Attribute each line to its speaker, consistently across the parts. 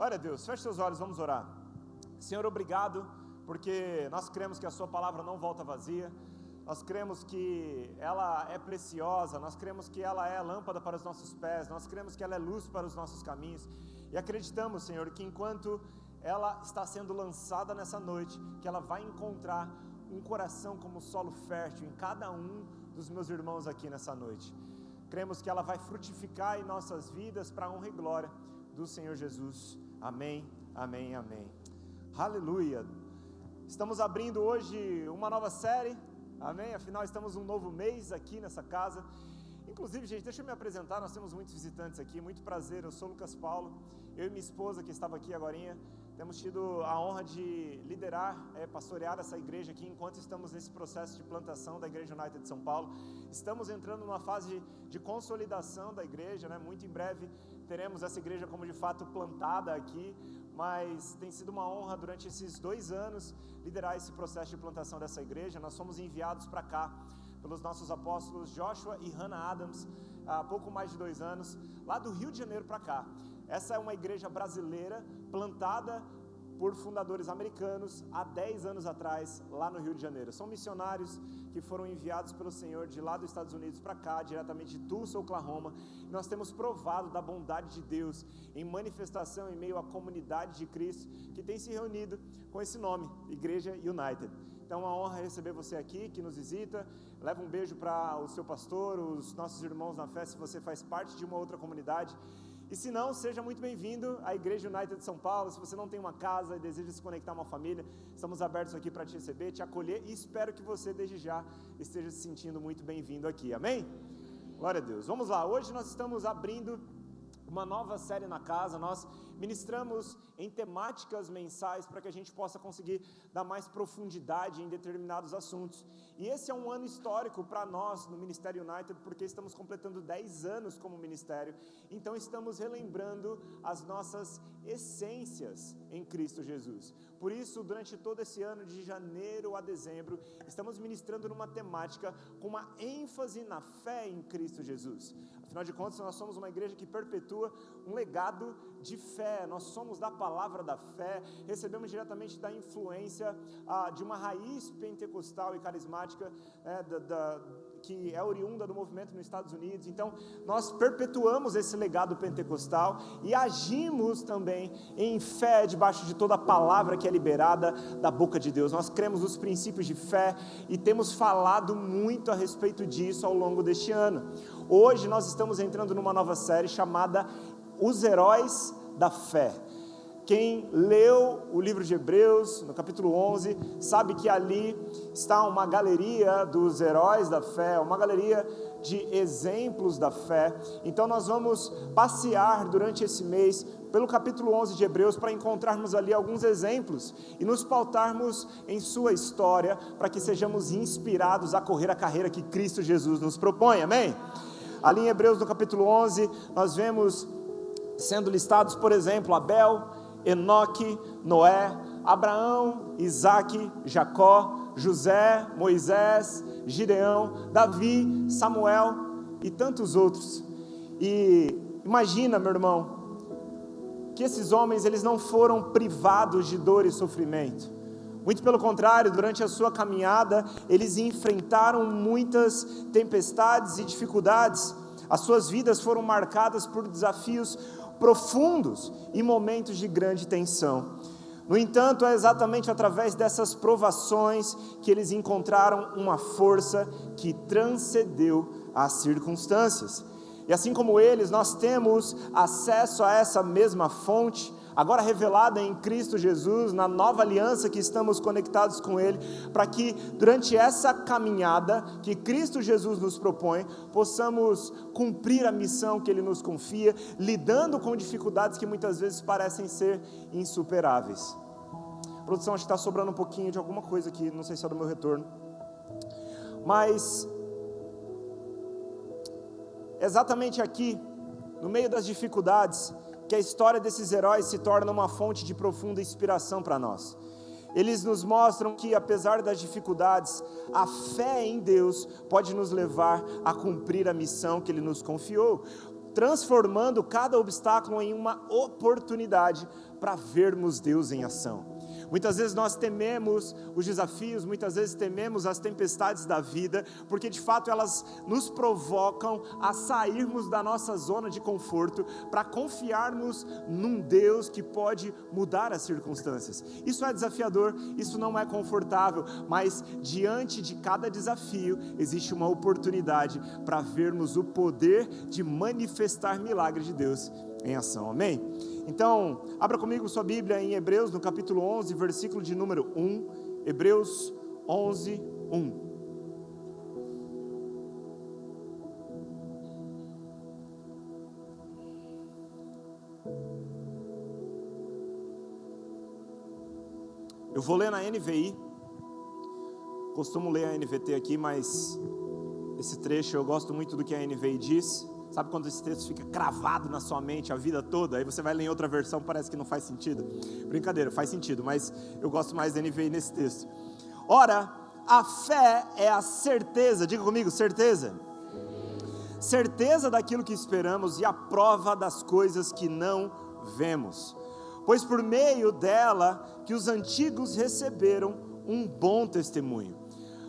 Speaker 1: Glória a Deus, feche seus olhos, vamos orar. Senhor, obrigado, porque nós cremos que a sua palavra não volta vazia, nós cremos que ela é preciosa, nós cremos que ela é lâmpada para os nossos pés, nós cremos que ela é luz para os nossos caminhos, e acreditamos, Senhor, que enquanto ela está sendo lançada nessa noite, que ela vai encontrar um coração como solo fértil em cada um dos meus irmãos aqui nessa noite. Cremos que ela vai frutificar em nossas vidas para a honra e glória do Senhor Jesus. Amém, amém, amém. Aleluia. Estamos abrindo hoje uma nova série, amém? Afinal, estamos um novo mês aqui nessa casa. Inclusive, gente, deixa eu me apresentar, nós temos muitos visitantes aqui, muito prazer, eu sou Lucas Paulo, eu e minha esposa que estava aqui agorinha, temos tido a honra de liderar, pastorear essa igreja aqui, enquanto estamos nesse processo de plantação da Igreja United de São Paulo. Estamos entrando numa fase de consolidação da igreja, né? Muito em breve teremos essa igreja como de fato plantada aqui, mas tem sido uma honra durante esses 2 anos liderar esse processo de plantação dessa igreja. Nós fomos enviados para cá pelos nossos apóstolos Joshua e Hannah Adams, há pouco mais de 2 anos, lá do Rio de Janeiro para cá. Essa é uma igreja brasileira, plantada por fundadores americanos há 10 anos atrás, lá no Rio de Janeiro. São missionários que foram enviados pelo Senhor de lá dos Estados Unidos para cá, diretamente de Tulsa, Oklahoma. Nós temos provado da bondade de Deus em manifestação em meio à comunidade de Cristo, que tem se reunido com esse nome, Igreja United. Então é uma honra receber você aqui, que nos visita. Leva um beijo para o seu pastor, os nossos irmãos na fé, se você faz parte de uma outra comunidade. E se não, seja muito bem-vindo à Igreja United de São Paulo. Se você não tem uma casa e deseja se conectar a uma família, estamos abertos aqui para te receber, te acolher, e espero que você desde já esteja se sentindo muito bem-vindo aqui, amém? Glória a Deus. Vamos lá, hoje nós estamos abrindo uma nova série na casa. Nós ministramos em temáticas mensais para que a gente possa conseguir dar mais profundidade em determinados assuntos. E esse é um ano histórico para nós no Ministério United, porque estamos completando 10 anos como ministério, então estamos relembrando as nossas essências em Cristo Jesus. Por isso, durante todo esse ano, de janeiro a dezembro, estamos ministrando numa temática com uma ênfase na fé em Cristo Jesus. Afinal de contas, nós somos uma igreja que perpetua um legado de fé, nós somos da palavra da fé, recebemos diretamente da influência de uma raiz pentecostal e carismática, que é oriunda do movimento nos Estados Unidos. Então nós perpetuamos esse legado pentecostal e agimos também em fé debaixo de toda a palavra que é liberada da boca de Deus. Nós cremos nos princípios de fé e temos falado muito a respeito disso ao longo deste ano. Hoje nós estamos entrando numa nova série chamada Os Heróis da Fé. Quem leu o livro de Hebreus, no capítulo 11, sabe que ali está uma galeria dos heróis da fé, uma galeria de exemplos da fé. Então nós vamos passear durante esse mês pelo capítulo 11 de Hebreus para encontrarmos ali alguns exemplos e nos pautarmos em sua história para que sejamos inspirados a correr a carreira que Cristo Jesus nos propõe, amém? Ali em Hebreus, no capítulo 11, nós vemos sendo listados, por exemplo, Abel, Enoque, Noé, Abraão, Isaque, Jacó, José, Moisés, Gideão, Davi, Samuel e tantos outros. E imagina, meu irmão, que esses homens eles não foram privados de dor e sofrimento. Muito pelo contrário, durante a sua caminhada, eles enfrentaram muitas tempestades e dificuldades. As suas vidas foram marcadas por desafios profundos e momentos de grande tensão. No entanto, é exatamente através dessas provações que eles encontraram uma força que transcendeu as circunstâncias. E assim como eles, nós temos acesso a essa mesma fonte, agora revelada em Cristo Jesus, na nova aliança que estamos conectados com Ele, para que durante essa caminhada que Cristo Jesus nos propõe, possamos cumprir a missão que Ele nos confia, lidando com dificuldades que muitas vezes parecem ser insuperáveis. Produção, acho que está sobrando um pouquinho de alguma coisa aqui, não sei se é do meu retorno, mas exatamente aqui, no meio das dificuldades, que a história desses heróis se torna uma fonte de profunda inspiração para nós. Eles nos mostram que, apesar das dificuldades, a fé em Deus pode nos levar a cumprir a missão que Ele nos confiou. transformando cada obstáculo em uma oportunidade para vermos Deus em ação. Muitas vezes nós tememos os desafios, muitas vezes tememos as tempestades da vida, porque de fato elas nos provocam a sairmos da nossa zona de conforto, para confiarmos num Deus que pode mudar as circunstâncias. Isso é desafiador, isso não é confortável, mas diante de cada desafio existe uma oportunidade para vermos o poder de manifestar milagres de Deus em ação, amém? Então, abra comigo sua Bíblia em Hebreus, no capítulo 11, versículo de número 1, Hebreus 11, 1. Eu vou ler na NVI, costumo ler a NVT aqui, mas esse trecho eu gosto muito do que a NVI diz. Sabe quando esse texto fica cravado na sua mente a vida toda? Aí você vai ler em outra versão, parece que não faz sentido. Brincadeira, faz sentido, mas eu gosto mais da NVI nesse texto. Ora, a fé é a certeza, diga comigo, certeza. Certeza daquilo que esperamos e a prova das coisas que não vemos. Pois por meio dela que os antigos receberam um bom testemunho.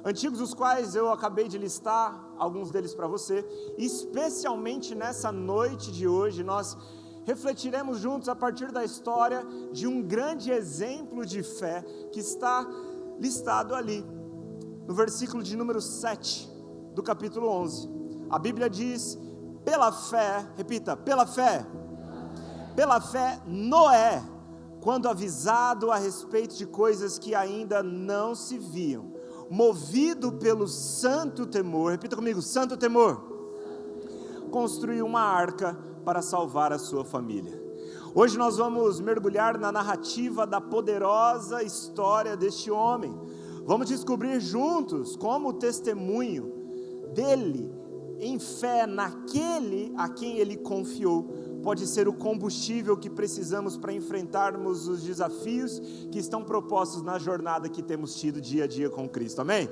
Speaker 1: Antigos os quais eu acabei de listar, alguns deles para você, especialmente nessa noite de hoje, nós refletiremos juntos a partir da história de um grande exemplo de fé que está listado ali, no versículo de número 7 do capítulo 11. A Bíblia diz, pela fé, repita, pela fé, Noé, quando avisado a respeito de coisas que ainda não se viam, movido pelo santo temor, repita comigo, santo temor, construiu uma arca para salvar a sua família. Hoje nós vamos mergulhar na narrativa da poderosa história deste homem. Vamos descobrir juntos como o testemunho dele em fé naquele a quem ele confiou pode ser o combustível que precisamos para enfrentarmos os desafios que estão propostos na jornada que temos tido dia a dia com Cristo, amém?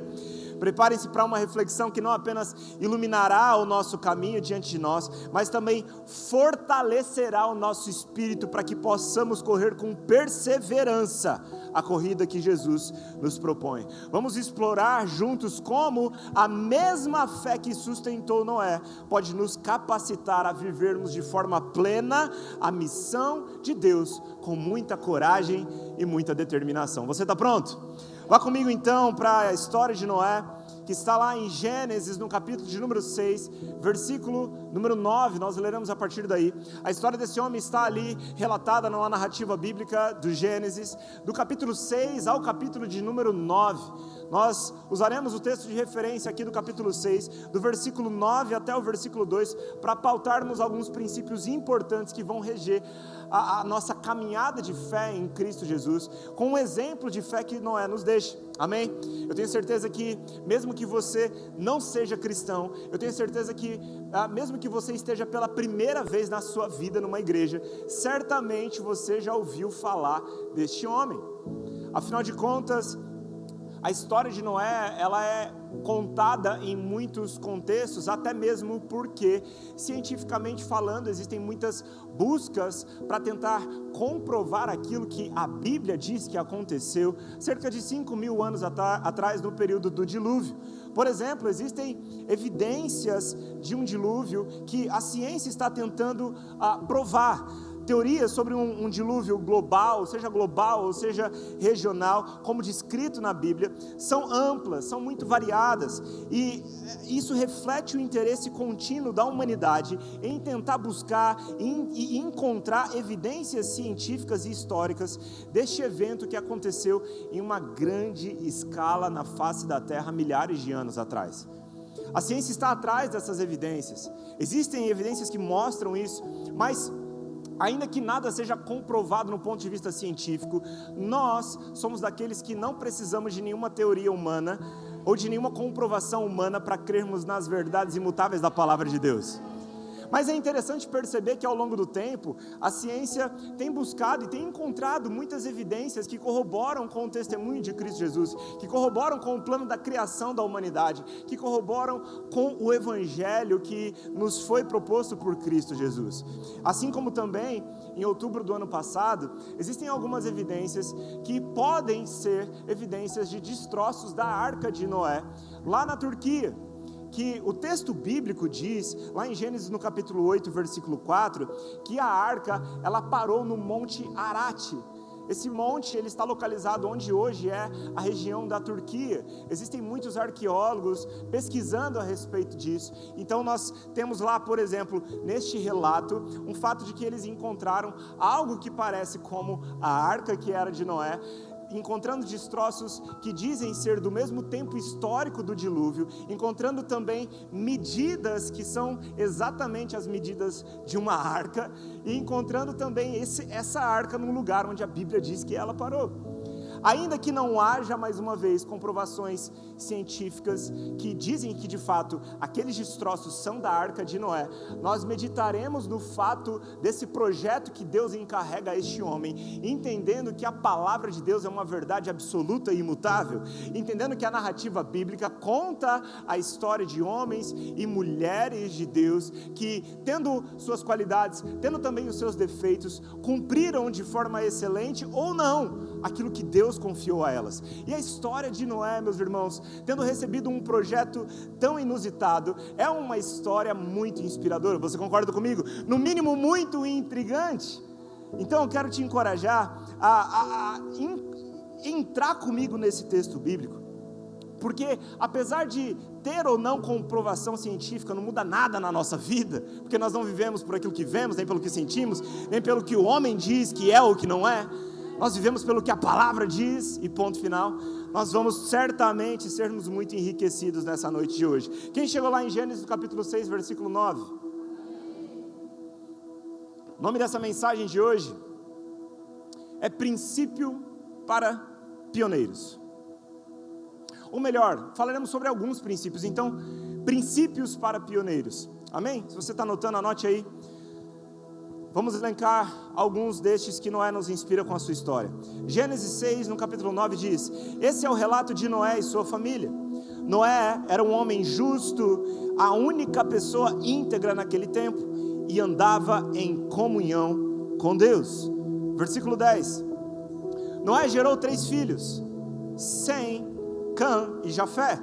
Speaker 1: Preparem-se para uma reflexão que não apenas iluminará o nosso caminho diante de nós, mas também fortalecerá o nosso espírito para que possamos correr com perseverança a corrida que Jesus nos propõe. Vamos explorar juntos como a mesma fé que sustentou Noé pode nos capacitar a vivermos de forma plena a missão de Deus com muita coragem e muita determinação. Você está pronto? Vá comigo então para a história de Noé, que está lá em Gênesis, no capítulo de número 6, versículo número 9, nós leremos a partir daí. A história desse homem está ali relatada numa narrativa bíblica do Gênesis, do capítulo 6 ao capítulo de número 9. Nós usaremos o texto de referência aqui do capítulo 6, do versículo 9 até o versículo 2, para pautarmos alguns princípios importantes que vão reger a nossa caminhada de fé em Cristo Jesus, com um exemplo de fé que Noé nos deixa, amém? Eu tenho certeza que, mesmo que você não seja cristão, eu tenho certeza que, mesmo que você esteja pela primeira vez na sua vida numa igreja, certamente você já ouviu falar deste homem. Afinal de contas, a história de Noé, ela é contada em muitos contextos, até mesmo porque, cientificamente falando, existem muitas buscas para tentar comprovar aquilo que a Bíblia diz que aconteceu cerca de 5.000 anos atrás, no período do dilúvio. Por exemplo, existem evidências de um dilúvio que a ciência está tentando provar. Teorias sobre um dilúvio global ou seja regional, como descrito na Bíblia, são amplas, são muito variadas, e isso reflete o interesse contínuo da humanidade em tentar buscar e encontrar evidências científicas e históricas deste evento que aconteceu em uma grande escala na face da Terra milhares de anos atrás. A ciência está atrás dessas evidências, existem evidências que mostram isso, mas ainda que nada seja comprovado no ponto de vista científico, nós somos daqueles que não precisamos de nenhuma teoria humana ou de nenhuma comprovação humana para crermos nas verdades imutáveis da palavra de Deus. Mas é interessante perceber que ao longo do tempo, a ciência tem buscado e tem encontrado muitas evidências que corroboram com o testemunho de Cristo Jesus, que corroboram com o plano da criação da humanidade, que corroboram com o evangelho que nos foi proposto por Cristo Jesus. Assim como também, em outubro do ano passado, existem algumas evidências que podem ser evidências de destroços da Arca de Noé, lá na Turquia, que o texto bíblico diz, lá em Gênesis no capítulo 8, versículo 4, que a arca, ela parou no Monte Arate. Esse monte, ele está localizado onde hoje é a região da Turquia. Existem muitos arqueólogos pesquisando a respeito disso. Então nós temos lá, por exemplo, neste relato, um fato de que eles encontraram algo que parece como a arca que era de Noé, encontrando destroços que dizem ser do mesmo tempo histórico do dilúvio, encontrando também medidas que são exatamente as medidas de uma arca, e encontrando também essa arca num lugar onde a Bíblia diz que ela parou. Ainda que não haja, mais uma vez, comprovações científicas que dizem que de fato aqueles destroços são da Arca de Noé, nós meditaremos no fato desse projeto que Deus encarrega a este homem, entendendo que a palavra de Deus é uma verdade absoluta e imutável, entendendo que a narrativa bíblica conta a história de homens e mulheres de Deus que, tendo suas qualidades, tendo também os seus defeitos, cumpriram de forma excelente ou não aquilo que Deus confiou a elas. E a história de Noé, meus irmãos, tendo recebido um projeto tão inusitado, é uma história muito inspiradora. Você concorda comigo? No mínimo muito intrigante. Então eu quero te encorajar a entrar comigo nesse texto bíblico, porque apesar de ter ou não comprovação científica, não muda nada na nossa vida, porque nós não vivemos por aquilo que vemos, nem pelo que sentimos, nem pelo que o homem diz que é ou que não é. Nós vivemos pelo que a palavra diz, e ponto final. Nós vamos certamente sermos muito enriquecidos nessa noite de hoje. Quem chegou lá em Gênesis capítulo 6, versículo 9? O nome dessa mensagem de hoje é Princípio para Pioneiros. Ou melhor, falaremos sobre alguns princípios. Então, princípios para pioneiros. Amém? Se você está anotando, anote aí. Vamos elencar alguns destes que Noé nos inspira com a sua história. Gênesis 6, no capítulo 9, diz: esse é o relato de Noé e sua família. Noé era um homem justo, a única pessoa íntegra naquele tempo, e andava em comunhão com Deus. Versículo 10. Noé gerou 3 filhos, Sem, Cã e Jafé.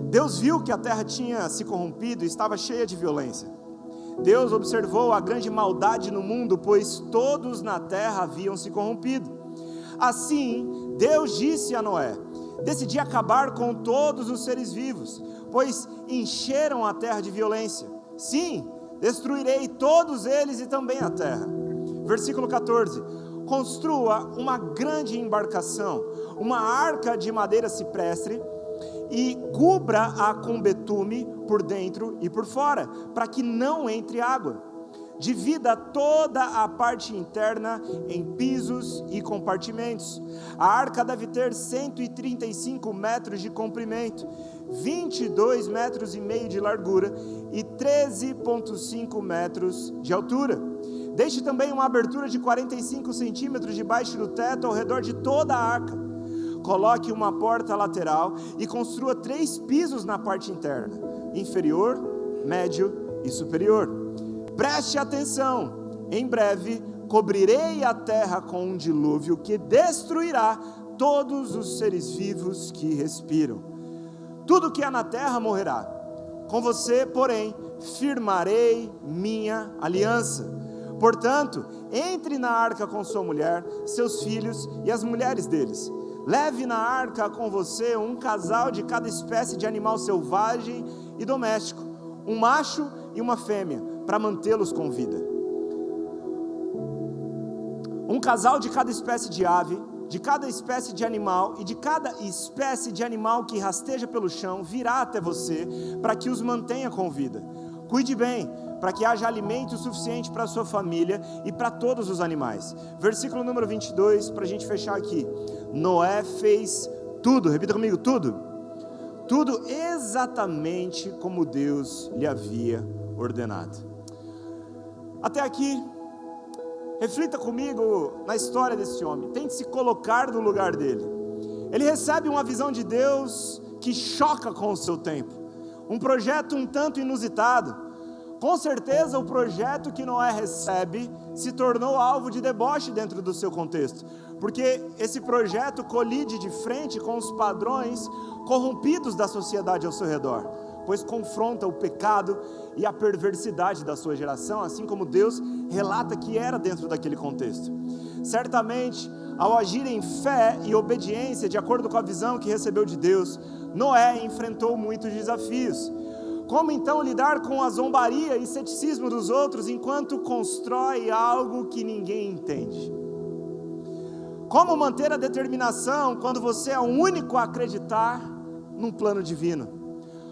Speaker 1: Deus viu que a terra tinha se corrompido e estava cheia de violência. Deus observou a grande maldade no mundo, pois todos na terra haviam se corrompido. Assim, Deus disse a Noé: decidi acabar com todos os seres vivos, pois encheram a terra de violência. Sim, destruirei todos eles e também a terra. Versículo 14: construa uma grande embarcação, uma arca de madeira ciprestre, e cubra-a com betume por dentro e por fora, para que não entre água. Divida toda a parte interna em pisos e compartimentos. A arca deve ter 135 metros de comprimento, 22 metros e meio de largura e 13,5 metros de altura. Deixe também uma abertura de 45 centímetros debaixo do teto ao redor de toda a arca. Coloque uma porta lateral e construa 3 pisos na parte interna, inferior, médio e superior. Preste atenção, em breve cobrirei a terra com um dilúvio que destruirá todos os seres vivos que respiram. Tudo que há na terra morrerá. Com você, porém, firmarei minha aliança. Portanto, entre na arca com sua mulher, seus filhos e as mulheres deles. Leve na arca com você um casal de cada espécie de animal selvagem e doméstico, um macho e uma fêmea, para mantê-los com vida. Um casal de cada espécie de ave, de cada espécie de animal e de cada espécie de animal que rasteja pelo chão virá até você, para que os mantenha com vida. Cuide bem, para que haja alimento suficiente para a sua família e para todos os animais. Versículo número 22, para a gente fechar aqui. Noé fez tudo, repita comigo, tudo exatamente como Deus lhe havia ordenado. Até aqui, reflita comigo na história desse homem, tente se colocar no lugar dele. Ele recebe uma visão de Deus que choca com o seu tempo, um projeto um tanto inusitado. Com certeza o projeto que Noé recebe se tornou alvo de deboche dentro do seu contexto, porque esse projeto colide de frente com os padrões corrompidos da sociedade ao seu redor, pois confronta o pecado e a perversidade da sua geração, assim como Deus relata que era dentro daquele contexto. Certamente, ao agir em fé e obediência de acordo com a visão que recebeu de Deus, Noé enfrentou muitos desafios. Como então lidar com a zombaria e ceticismo dos outros enquanto constrói algo que ninguém entende? Como manter a determinação quando você é o único a acreditar num plano divino?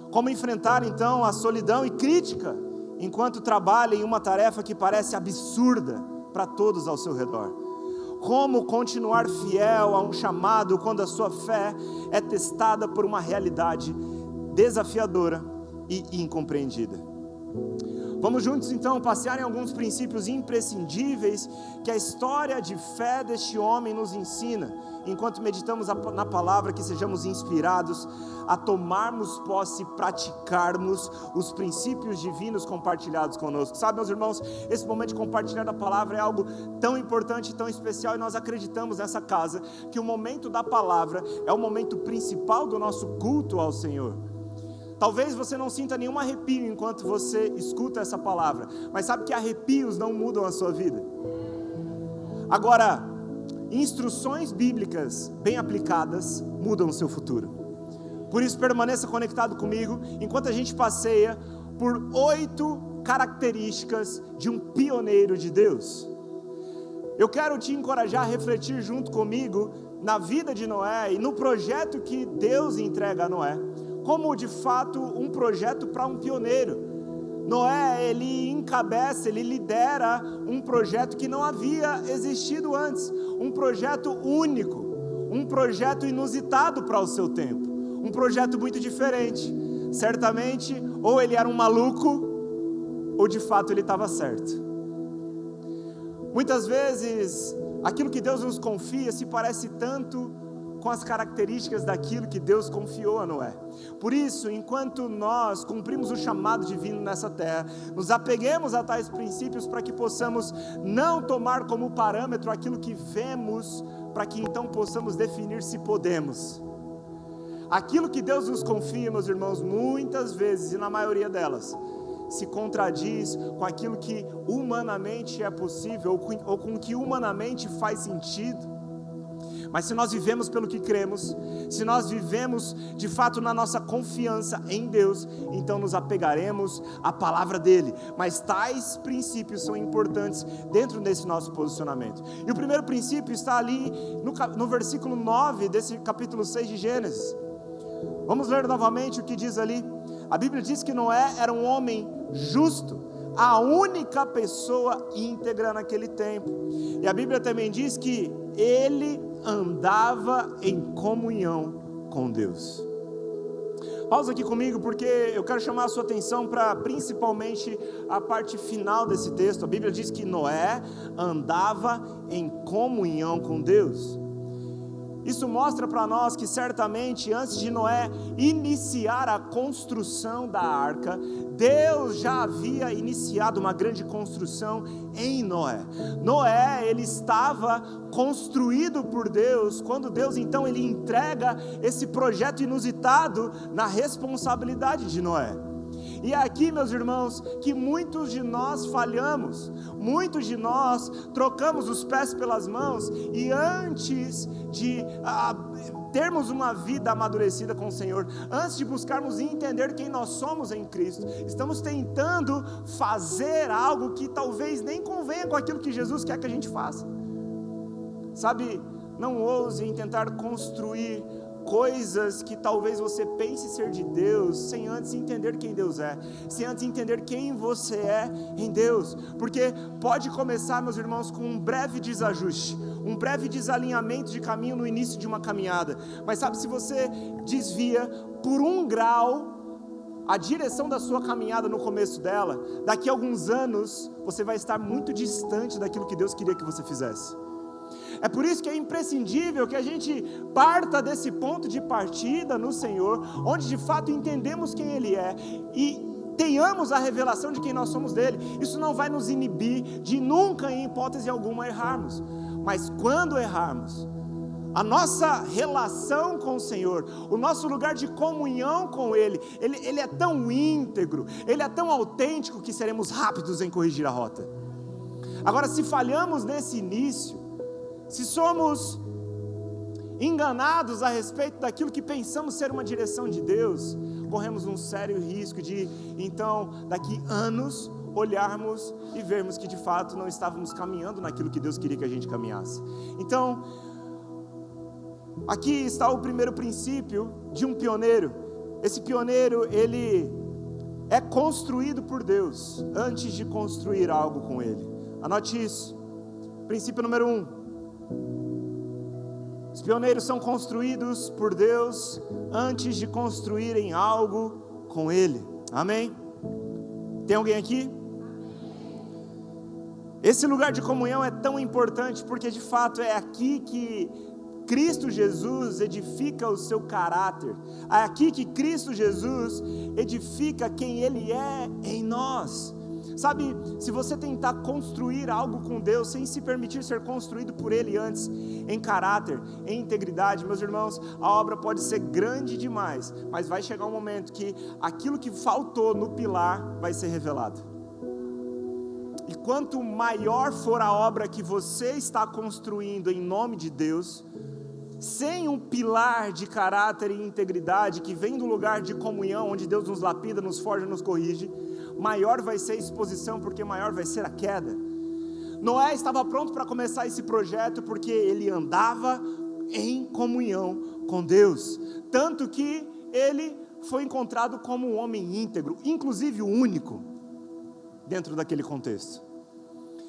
Speaker 1: Como enfrentar então a solidão e crítica enquanto trabalha em uma tarefa que parece absurda para todos ao seu redor? Como continuar fiel a um chamado quando a sua fé é testada por uma realidade desafiadora e incompreendida? Vamos juntos então passear em alguns princípios imprescindíveis que a história de fé deste homem nos ensina, enquanto meditamos na palavra, que sejamos inspirados a tomarmos posse e praticarmos os princípios divinos compartilhados conosco. Sabe, meus irmãos, esse momento de compartilhar da palavra é algo tão importante, tão especial, e nós acreditamos nessa casa que o momento da palavra é o momento principal do nosso culto ao Senhor. Talvez você não sinta nenhum arrepio enquanto você escuta essa palavra, mas sabe que arrepios não mudam a sua vida. Agora, instruções bíblicas bem aplicadas mudam o seu futuro. Por isso, permaneça conectado comigo enquanto a gente passeia por 8 características de um pioneiro de Deus. Eu quero te encorajar a refletir junto comigo na vida de Noé e no projeto que Deus entrega a Noé, como de fato um projeto para um pioneiro. Noé, ele encabeça, ele lidera um projeto que não havia existido antes, um projeto único, um projeto inusitado para o seu tempo, um projeto muito diferente. Certamente, ou ele era um maluco, ou de fato ele estava certo. Muitas vezes, aquilo que Deus nos confia se parece tanto com as características daquilo que Deus confiou a Noé. Por isso, enquanto nós cumprimos o chamado divino nessa terra, nos apeguemos a tais princípios para que possamos não tomar como parâmetro aquilo que vemos, para que então possamos definir se podemos. Aquilo que Deus nos confia, meus irmãos, muitas vezes, e na maioria delas, se contradiz com aquilo que humanamente é possível, ou com o que humanamente faz sentido. Mas se nós vivemos pelo que cremos, se nós vivemos de fato na nossa confiança em Deus, então nos apegaremos à palavra dele. Mas tais princípios são importantes dentro desse nosso posicionamento. E o primeiro princípio está ali no versículo 9 desse capítulo 6 de Gênesis. Vamos ler novamente o que diz ali. A Bíblia diz que Noé era um homem justo, a única pessoa íntegra naquele tempo. E a Bíblia também diz que ele andava em comunhão com Deus. Pausa aqui comigo, porque eu quero chamar a sua atenção para principalmente a parte final desse texto. A Bíblia diz que Noé andava em comunhão com Deus. Isso mostra para nós que certamente antes de Noé iniciar a construção da arca, Deus já havia iniciado uma grande construção em Noé. Noé, ele estava construído por Deus, quando Deus então ele entrega esse projeto inusitado na responsabilidade de Noé. E é aqui, meus irmãos, que muitos de nós falhamos, muitos de nós trocamos os pés pelas mãos, e antes de termos uma vida amadurecida com o Senhor, antes de buscarmos entender quem nós somos em Cristo, estamos tentando fazer algo que talvez nem convenha com aquilo que Jesus quer que a gente faça. Sabe, não ouse em tentar construir coisas que talvez você pense ser de Deus, sem antes entender quem Deus é, sem antes entender quem você é em Deus, porque pode começar, meus irmãos, com um breve desajuste, um breve desalinhamento de caminho no início de uma caminhada, mas sabe, se você desvia por 1 grau a direção da sua caminhada no começo dela, daqui a alguns anos, você vai estar muito distante daquilo que Deus queria que você fizesse. É por isso que é imprescindível que a gente parta desse ponto de partida no Senhor, onde de fato entendemos quem Ele é e tenhamos a revelação de quem nós somos dele. Isso não vai nos inibir de nunca, em hipótese alguma, errarmos. Mas quando errarmos, a nossa relação com o Senhor, o nosso lugar de comunhão com Ele é tão íntegro, Ele é tão autêntico que seremos rápidos em corrigir a rota. Agora, se falhamos nesse início, se somos enganados a respeito daquilo que pensamos ser uma direção de Deus, corremos um sério risco de, então, daqui anos, olharmos e vermos que de fato não estávamos caminhando naquilo que Deus queria que a gente caminhasse. Então, aqui está o primeiro princípio de um pioneiro. Esse pioneiro, ele é construído por Deus antes de construir algo com Ele. Anote isso. Princípio número 1. Os pioneiros são construídos por Deus antes de construírem algo com Ele. Amém? Tem alguém aqui? Esse lugar de comunhão é tão importante porque de fato é aqui que Cristo Jesus edifica o seu caráter. É aqui que Cristo Jesus edifica quem Ele é em nós. Sabe, se você tentar construir algo com Deus sem se permitir ser construído por Ele antes, em caráter, em integridade, meus irmãos, a obra pode ser grande demais, mas vai chegar um momento que aquilo que faltou no pilar vai ser revelado. E quanto maior for a obra que você está construindo em nome de Deus, sem um pilar de caráter e integridade que vem do lugar de comunhão, onde Deus nos lapida, nos forja, nos corrige, maior vai ser a exposição, porque maior vai ser a queda. Noé estava pronto para começar esse projeto, porque ele andava em comunhão com Deus, tanto que ele foi encontrado como um homem íntegro, inclusive o único, dentro daquele contexto.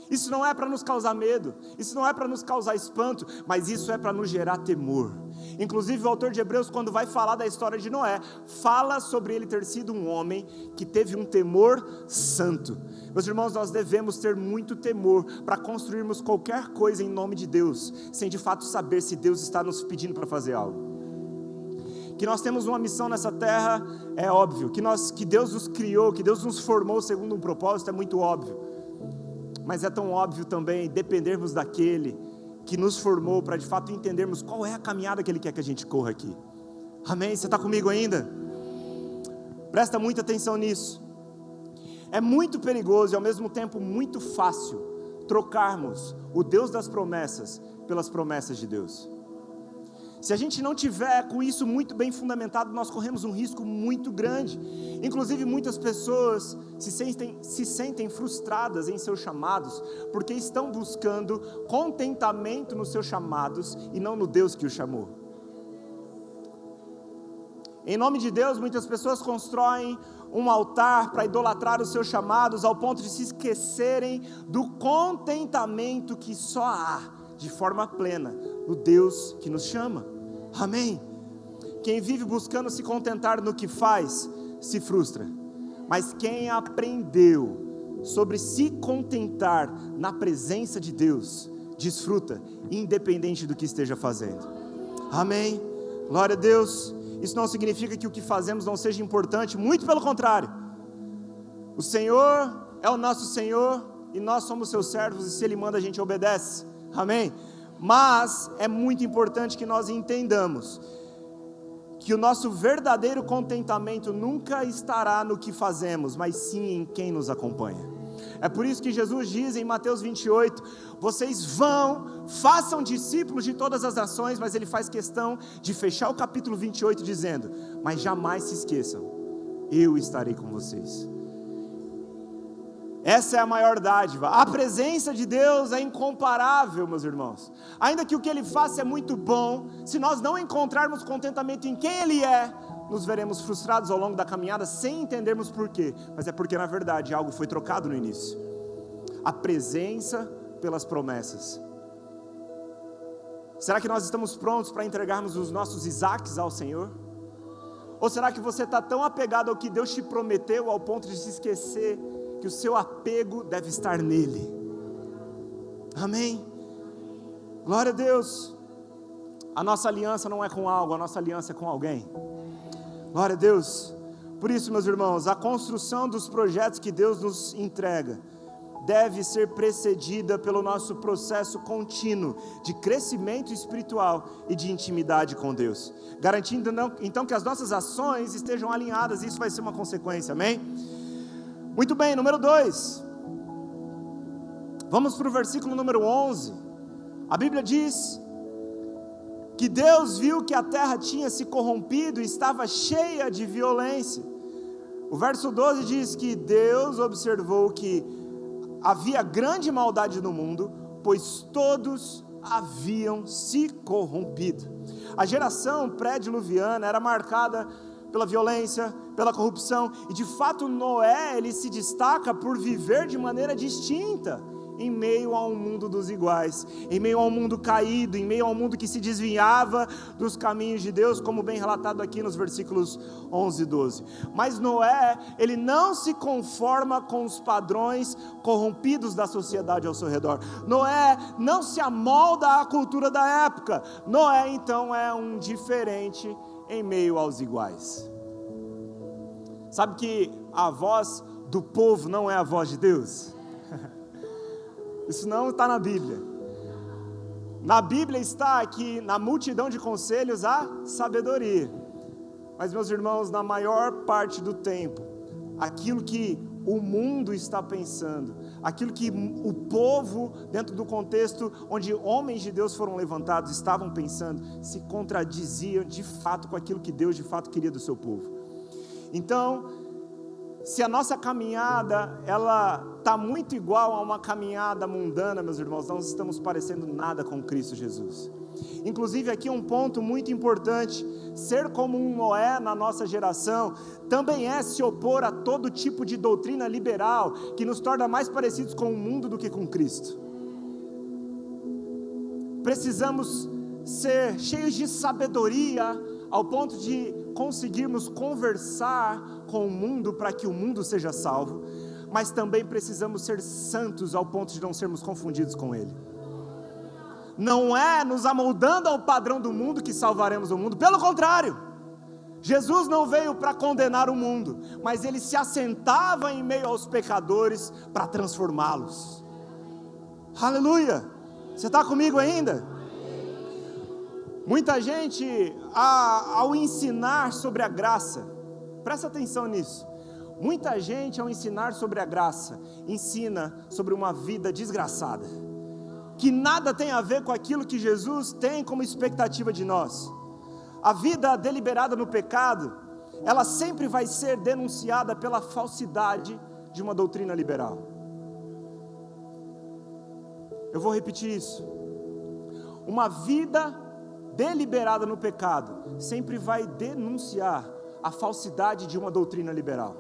Speaker 1: Isso não é para nos causar medo, isso não é para nos causar espanto, mas isso é para nos gerar temor. Inclusive o autor de Hebreus, quando vai falar da história de Noé, fala sobre ele ter sido um homem que teve um temor santo. Meus irmãos, nós devemos ter muito temor para construirmos qualquer coisa em nome de Deus, sem de fato saber se Deus está nos pedindo para fazer algo. Que nós temos uma missão nessa terra, é óbvio. Que Deus nos criou, que Deus nos formou segundo um propósito, é muito óbvio. Mas é tão óbvio também dependermos daquele que nos formou para de fato entendermos qual é a caminhada que Ele quer que a gente corra aqui. Amém? Você está comigo ainda? Presta muita atenção nisso. É muito perigoso e ao mesmo tempo muito fácil trocarmos o Deus das promessas pelas promessas de Deus. Se a gente não tiver com isso muito bem fundamentado, nós corremos um risco muito grande. Inclusive muitas pessoas se sentem frustradas em seus chamados, porque estão buscando contentamento nos seus chamados e não no Deus que os chamou. Em nome de Deus, muitas pessoas constroem um altar para idolatrar os seus chamados, ao ponto de se esquecerem do contentamento que só há, de forma plena, no Deus que nos chama. Amém? Quem vive buscando se contentar no que faz, se frustra. Mas quem aprendeu sobre se contentar na presença de Deus, desfruta, independente do que esteja fazendo. Amém? Glória a Deus. Isso não significa que o que fazemos não seja importante, muito pelo contrário. O Senhor é o nosso Senhor e nós somos seus servos, e se Ele manda a gente obedece. Amém? Mas é muito importante que nós entendamos que o nosso verdadeiro contentamento nunca estará no que fazemos, mas sim em quem nos acompanha. É por isso que Jesus diz em Mateus 28, vocês vão, façam discípulos de todas as nações, mas Ele faz questão de fechar o capítulo 28 dizendo, mas jamais se esqueçam, eu estarei com vocês. Essa é a maior dádiva. A presença de Deus é incomparável, meus irmãos. Ainda que o que Ele faça é muito bom, se nós não encontrarmos contentamento em quem Ele é, nos veremos frustrados ao longo da caminhada sem entendermos por quê. Mas é porque na verdade algo foi trocado no início. A presença pelas promessas. Será que nós estamos prontos para entregarmos os nossos Isaques ao Senhor? Ou será que você está tão apegado ao que Deus te prometeu ao ponto de se esquecer que o seu apego deve estar nele? Amém? Glória a Deus. A nossa aliança não é com algo, a nossa aliança é com alguém. Glória a Deus. Por isso, meus irmãos, a construção dos projetos que Deus nos entrega deve ser precedida pelo nosso processo contínuo de crescimento espiritual e de intimidade com Deus, garantindo então que as nossas ações estejam alinhadas, e isso vai ser uma consequência, amém? Muito bem, número 2, vamos para o versículo número 11, a Bíblia diz que Deus viu que a terra tinha se corrompido e estava cheia de violência. O verso 12 diz que Deus observou que havia grande maldade no mundo, pois todos haviam se corrompido. A geração pré-diluviana era marcada pela violência, pela corrupção, e de fato Noé, ele se destaca por viver de maneira distinta, em meio a um mundo dos iguais, em meio a um mundo caído, em meio a um mundo que se desviava dos caminhos de Deus, como bem relatado aqui nos versículos 11 e 12. Mas Noé, ele não se conforma com os padrões corrompidos da sociedade ao seu redor. Noé não se amolda à cultura da época. Noé, então, é um diferente em meio aos iguais. Sabe que a voz do povo não é a voz de Deus? Isso não está na Bíblia. Na Bíblia está que na multidão de conselhos há sabedoria. Mas, meus irmãos, na maior parte do tempo, aquilo que o mundo está pensando, aquilo que o povo, dentro do contexto onde homens de Deus foram levantados, estavam pensando, se contradizia de fato com aquilo que Deus de fato queria do seu povo. Então, se a nossa caminhada, ela está muito igual a uma caminhada mundana, meus irmãos, não estamos parecendo nada com Cristo Jesus. Inclusive aqui um ponto muito importante, ser como um Noé na nossa geração, também é se opor a todo tipo de doutrina liberal, que nos torna mais parecidos com o mundo do que com Cristo. Precisamos ser cheios de sabedoria, ao ponto de conseguirmos conversar com o mundo para que o mundo seja salvo, mas também precisamos ser santos ao ponto de não sermos confundidos com ele. Não é nos amoldando ao padrão do mundo que salvaremos o mundo, pelo contrário, Jesus não veio para condenar o mundo, mas ele se assentava em meio aos pecadores para transformá-los. Aleluia! Você está comigo ainda? Muita gente, ao ensinar sobre a graça, presta atenção nisso, muita gente ao ensinar sobre a graça, ensina sobre uma vida desgraçada, que nada tem a ver com aquilo que Jesus tem como expectativa de nós. A vida deliberada no pecado, ela sempre vai ser denunciada pela falsidade de uma doutrina liberal. Eu vou repetir isso. Uma vida deliberada no pecado sempre vai denunciar a falsidade de uma doutrina liberal.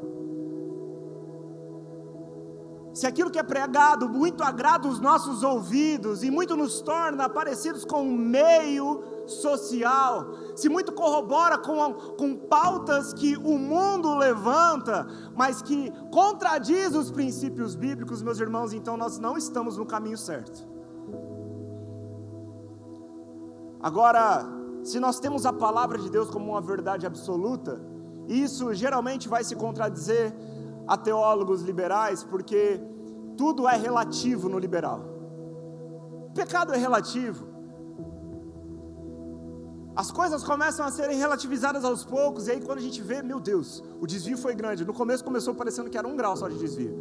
Speaker 1: Se aquilo que é pregado muito agrada os nossos ouvidos e muito nos torna parecidos com o meio social, se muito corrobora com pautas que o mundo levanta, mas que contradiz os princípios bíblicos, meus irmãos, então nós não estamos no caminho certo. Agora, se nós temos a palavra de Deus como uma verdade absoluta, isso geralmente vai se contradizer a teólogos liberais, porque tudo é relativo no liberal. O pecado é relativo. As coisas começam a serem relativizadas aos poucos, e aí quando a gente vê, meu Deus, o desvio foi grande. No começo começou parecendo que era 1 grau só de desvio.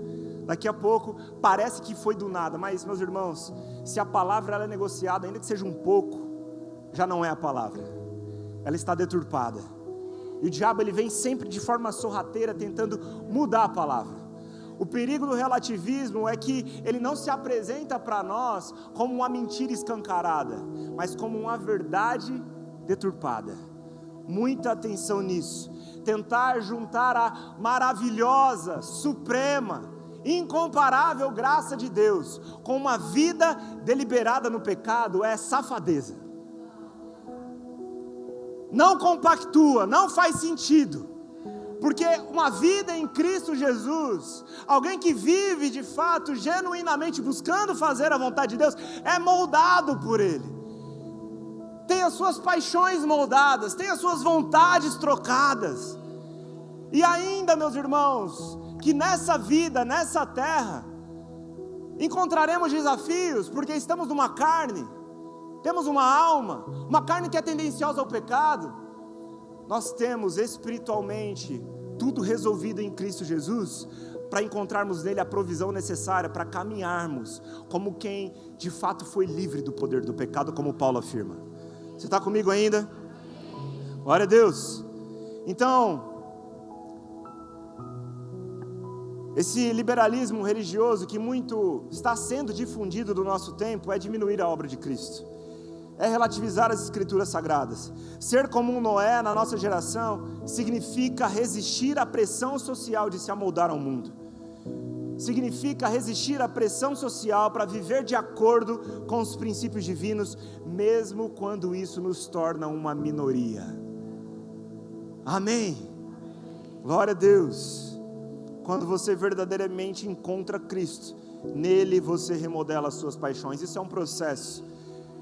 Speaker 1: Daqui a pouco parece que foi do nada, mas, meus irmãos, se a palavra ela é negociada, ainda que seja um pouco, já não é a palavra, ela está deturpada, e o diabo ele vem sempre de forma sorrateira tentando mudar a palavra. O perigo do relativismo é que ele não se apresenta para nós como uma mentira escancarada, mas como uma verdade deturpada. Muita atenção nisso. Tentar juntar a maravilhosa, suprema, incomparável graça de Deus com uma vida deliberada no pecado é safadeza. não compactua, não faz sentido. Porque uma vida em Cristo Jesus, alguém que vive de fato, genuinamente buscando fazer a vontade de Deus, é moldado por Ele. Tem as suas paixões moldadas, tem as suas vontades trocadas. E ainda, meus irmãos, que nessa vida, nessa terra, encontraremos desafios, porque estamos numa carne, temos uma alma, uma carne que é tendenciosa ao pecado. Nós temos espiritualmente tudo resolvido em Cristo Jesus, para encontrarmos nele a provisão necessária para caminharmos como quem de fato foi livre do poder do pecado, como Paulo afirma. Você está comigo ainda? Glória a Deus. Então, esse liberalismo religioso que muito está sendo difundido no nosso tempo é diminuir a obra de Cristo, é relativizar as escrituras sagradas. Ser como um Noé na nossa geração significa resistir à pressão social de se amoldar ao mundo, significa resistir à pressão social para viver de acordo com os princípios divinos, mesmo quando isso nos torna uma minoria. Amém? Glória a Deus. Quando você verdadeiramente encontra Cristo, nele você remodela as suas paixões. Isso é um processo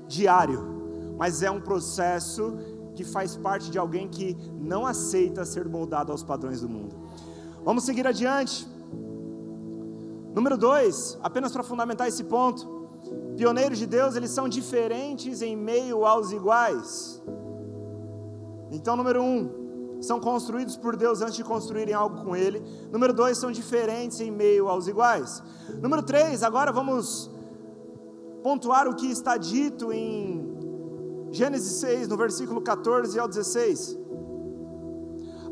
Speaker 1: diário, mas é um processo que faz parte de alguém que não aceita ser moldado aos padrões do mundo. Vamos seguir adiante. Número 2, apenas para fundamentar esse ponto: pioneiros de Deus, eles são diferentes em meio aos iguais. Então, número 1, são construídos por Deus antes de construírem algo com Ele. Número 2, são diferentes em meio aos iguais. Número 3, agora vamos pontuar o que está dito em Gênesis 6, no versículo 14 ao 16.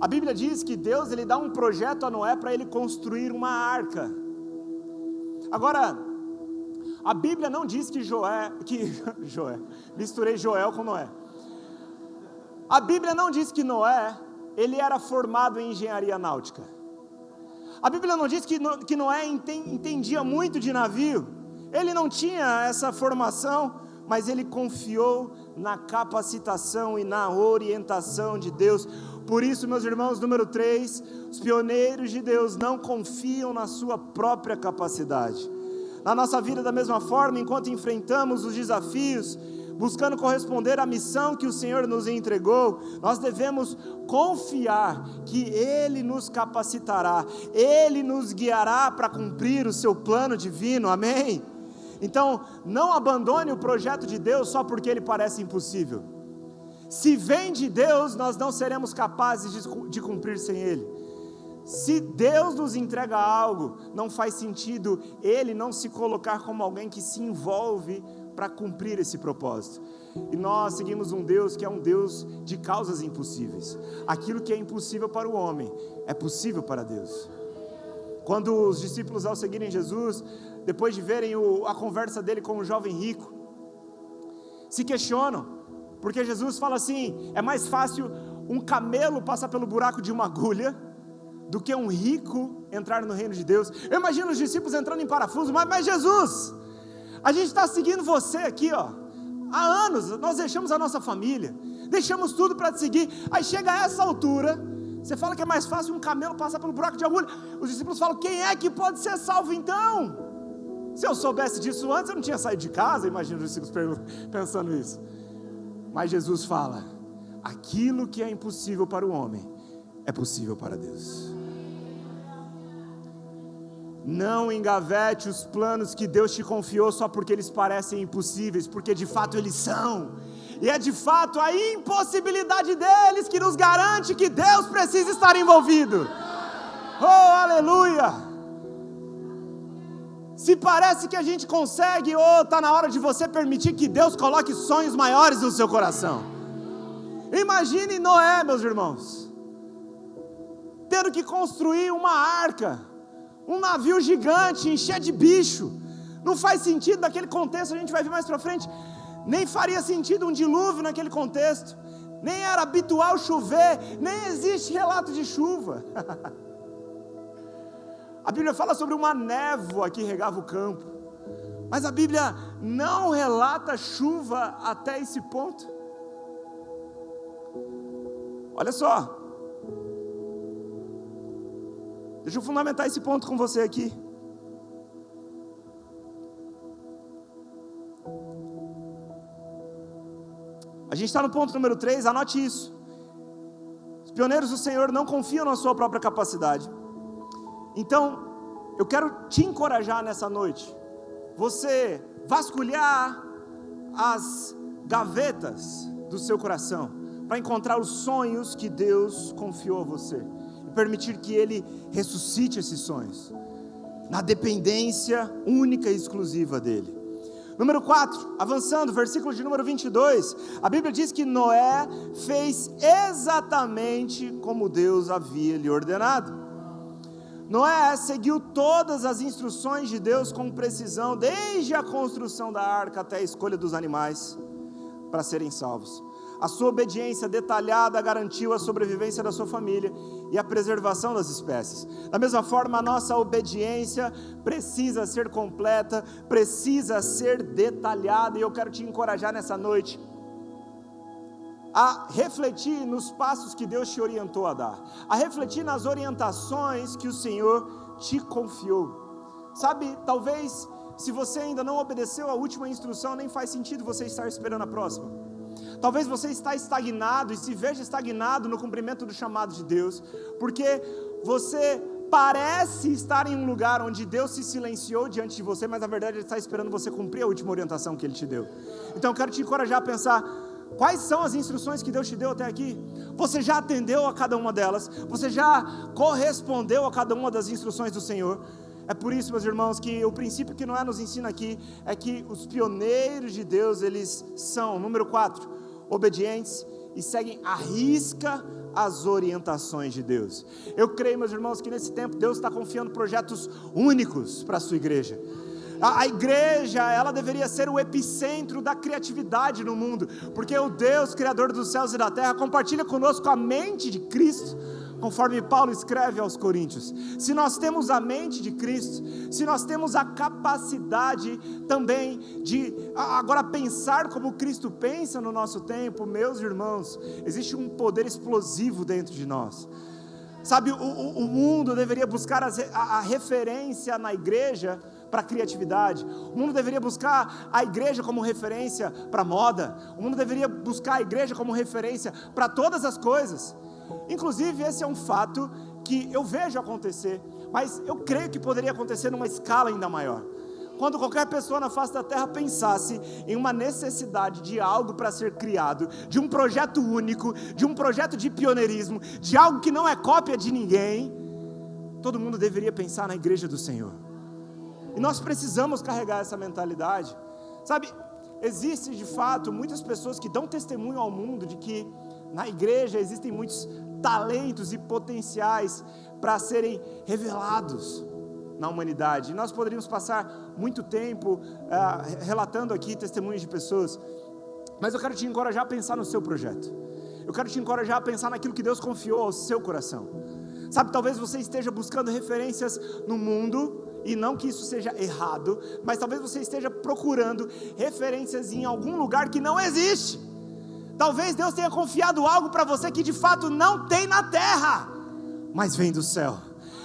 Speaker 1: A Bíblia diz que Deus, ele dá um projeto a Noé para ele construir uma arca. Agora, a Bíblia não diz que misturei Joel com Noé. A Bíblia não diz que Noé, ele era formado em engenharia náutica. A Bíblia não diz que Noé entendia muito de navio. Ele não tinha essa formação, mas ele confiou na capacitação e na orientação de Deus. Por isso, meus irmãos, número 3, os pioneiros de Deus não confiam na sua própria capacidade. Na nossa vida, da mesma forma, enquanto enfrentamos os desafios, buscando corresponder à missão que o Senhor nos entregou, nós devemos confiar que Ele nos capacitará, Ele nos guiará para cumprir o seu plano divino, amém? Então, não abandone o projeto de Deus só porque ele parece impossível. Se vem de Deus, nós não seremos capazes de cumprir sem Ele. Se Deus nos entrega algo, não faz sentido Ele não se colocar como alguém que se envolve para cumprir esse propósito. E nós seguimos um Deus que é um Deus de causas impossíveis. Aquilo que é impossível para o homem, é possível para Deus. Quando os discípulos, ao seguirem Jesus, depois de verem a conversa dele com o jovem rico, se questionam, porque Jesus fala assim: é mais fácil um camelo passar pelo buraco de uma agulha do que um rico entrar no reino de Deus. Eu imagino os discípulos entrando em parafuso, mas Jesus, a gente está seguindo você aqui, ó, há anos, nós deixamos a nossa família, deixamos tudo para te seguir, aí chega a essa altura, você fala que é mais fácil um camelo passar pelo buraco de agulha. Os discípulos falam: quem é que pode ser salvo então? Se eu soubesse disso antes, eu não tinha saído de casa. Imagina os discípulos pensando isso. Mas Jesus fala: aquilo que é impossível para o homem, é possível para Deus. Não engavete os planos que Deus te confiou só porque eles parecem impossíveis, porque de fato eles são. E é de fato a impossibilidade deles que nos garante que Deus precisa estar envolvido. Oh, aleluia! Se parece que a gente consegue, está na hora de você permitir que Deus coloque sonhos maiores no seu coração. Imagine Noé, meus irmãos, tendo que construir uma arca, um navio gigante, encher de bicho. Não faz sentido naquele contexto, a gente vai ver mais para frente. Nem faria sentido um dilúvio naquele contexto, nem era habitual chover, nem existe relato de chuva. A Bíblia fala sobre uma névoa que regava o campo, mas a Bíblia não relata chuva até esse ponto. Olha só. Deixa eu fundamentar esse ponto com você aqui. A gente está no ponto número 3, anote isso. Os pioneiros do Senhor não confiam na sua própria capacidade. Então, eu quero te encorajar nessa noite, você vasculhar as gavetas do seu coração, para encontrar os sonhos que Deus confiou a você, e permitir que Ele ressuscite esses sonhos, na dependência única e exclusiva dEle. Número 4, avançando, versículo de número 22, a Bíblia diz que Noé fez exatamente como Deus havia lhe ordenado. Noé seguiu todas as instruções de Deus com precisão, desde a construção da arca até a escolha dos animais para serem salvos. A sua obediência detalhada garantiu a sobrevivência da sua família e a preservação das espécies. Da mesma forma, a nossa obediência precisa ser completa, precisa ser detalhada, e eu quero te encorajar nessa noite a refletir nos passos que Deus te orientou a dar, a refletir nas orientações que o Senhor te confiou. Sabe, talvez se você ainda não obedeceu a última instrução, nem faz sentido você estar esperando a próxima. Talvez você está estagnado e se veja estagnado no cumprimento do chamado de Deus, porque você parece estar em um lugar onde Deus se silenciou diante de você, mas na verdade Ele está esperando você cumprir a última orientação que Ele te deu. Então eu quero te encorajar a pensar: quais são as instruções que Deus te deu até aqui? Você já atendeu a cada uma delas? Você já correspondeu a cada uma das instruções do Senhor? É por isso, meus irmãos, que o princípio que Noé nos ensina aqui é que os pioneiros de Deus, eles são, número 4, obedientes e seguem à risca as orientações de Deus. Eu creio, meus irmãos, que nesse tempo Deus está confiando projetos únicos para a sua igreja. A igreja, ela deveria ser o epicentro da criatividade no mundo, porque o Deus, Criador dos céus e da terra, compartilha conosco a mente de Cristo, conforme Paulo escreve aos Coríntios. Se nós temos a mente de Cristo, se nós temos a capacidade também de agora pensar como Cristo pensa no nosso tempo, meus irmãos, existe um poder explosivo dentro de nós. Sabe, o mundo deveria buscar a referência na igreja para a criatividade. O mundo deveria buscar a igreja como referência para a moda. O mundo deveria buscar a igreja como referência para todas as coisas. Inclusive, esse é um fato que eu vejo acontecer, mas eu creio que poderia acontecer numa escala ainda maior. Quando qualquer pessoa na face da terra pensasse em uma necessidade de algo para ser criado, de um projeto único, de um projeto de pioneirismo, de algo que não é cópia de ninguém, todo mundo deveria pensar na igreja do Senhor. E nós precisamos carregar essa mentalidade. Sabe, existe de fato muitas pessoas que dão testemunho ao mundo de que na igreja existem muitos talentos e potenciais para serem revelados na humanidade. E nós poderíamos passar muito tempo relatando aqui testemunhos de pessoas, mas eu quero te encorajar a pensar no seu projeto. Eu quero te encorajar a pensar naquilo que Deus confiou ao seu coração. Sabe, talvez você esteja buscando referências no mundo, e não que isso seja errado, mas talvez você esteja procurando referências em algum lugar que não existe. Talvez Deus tenha confiado algo para você que de fato não tem na terra, mas vem do céu.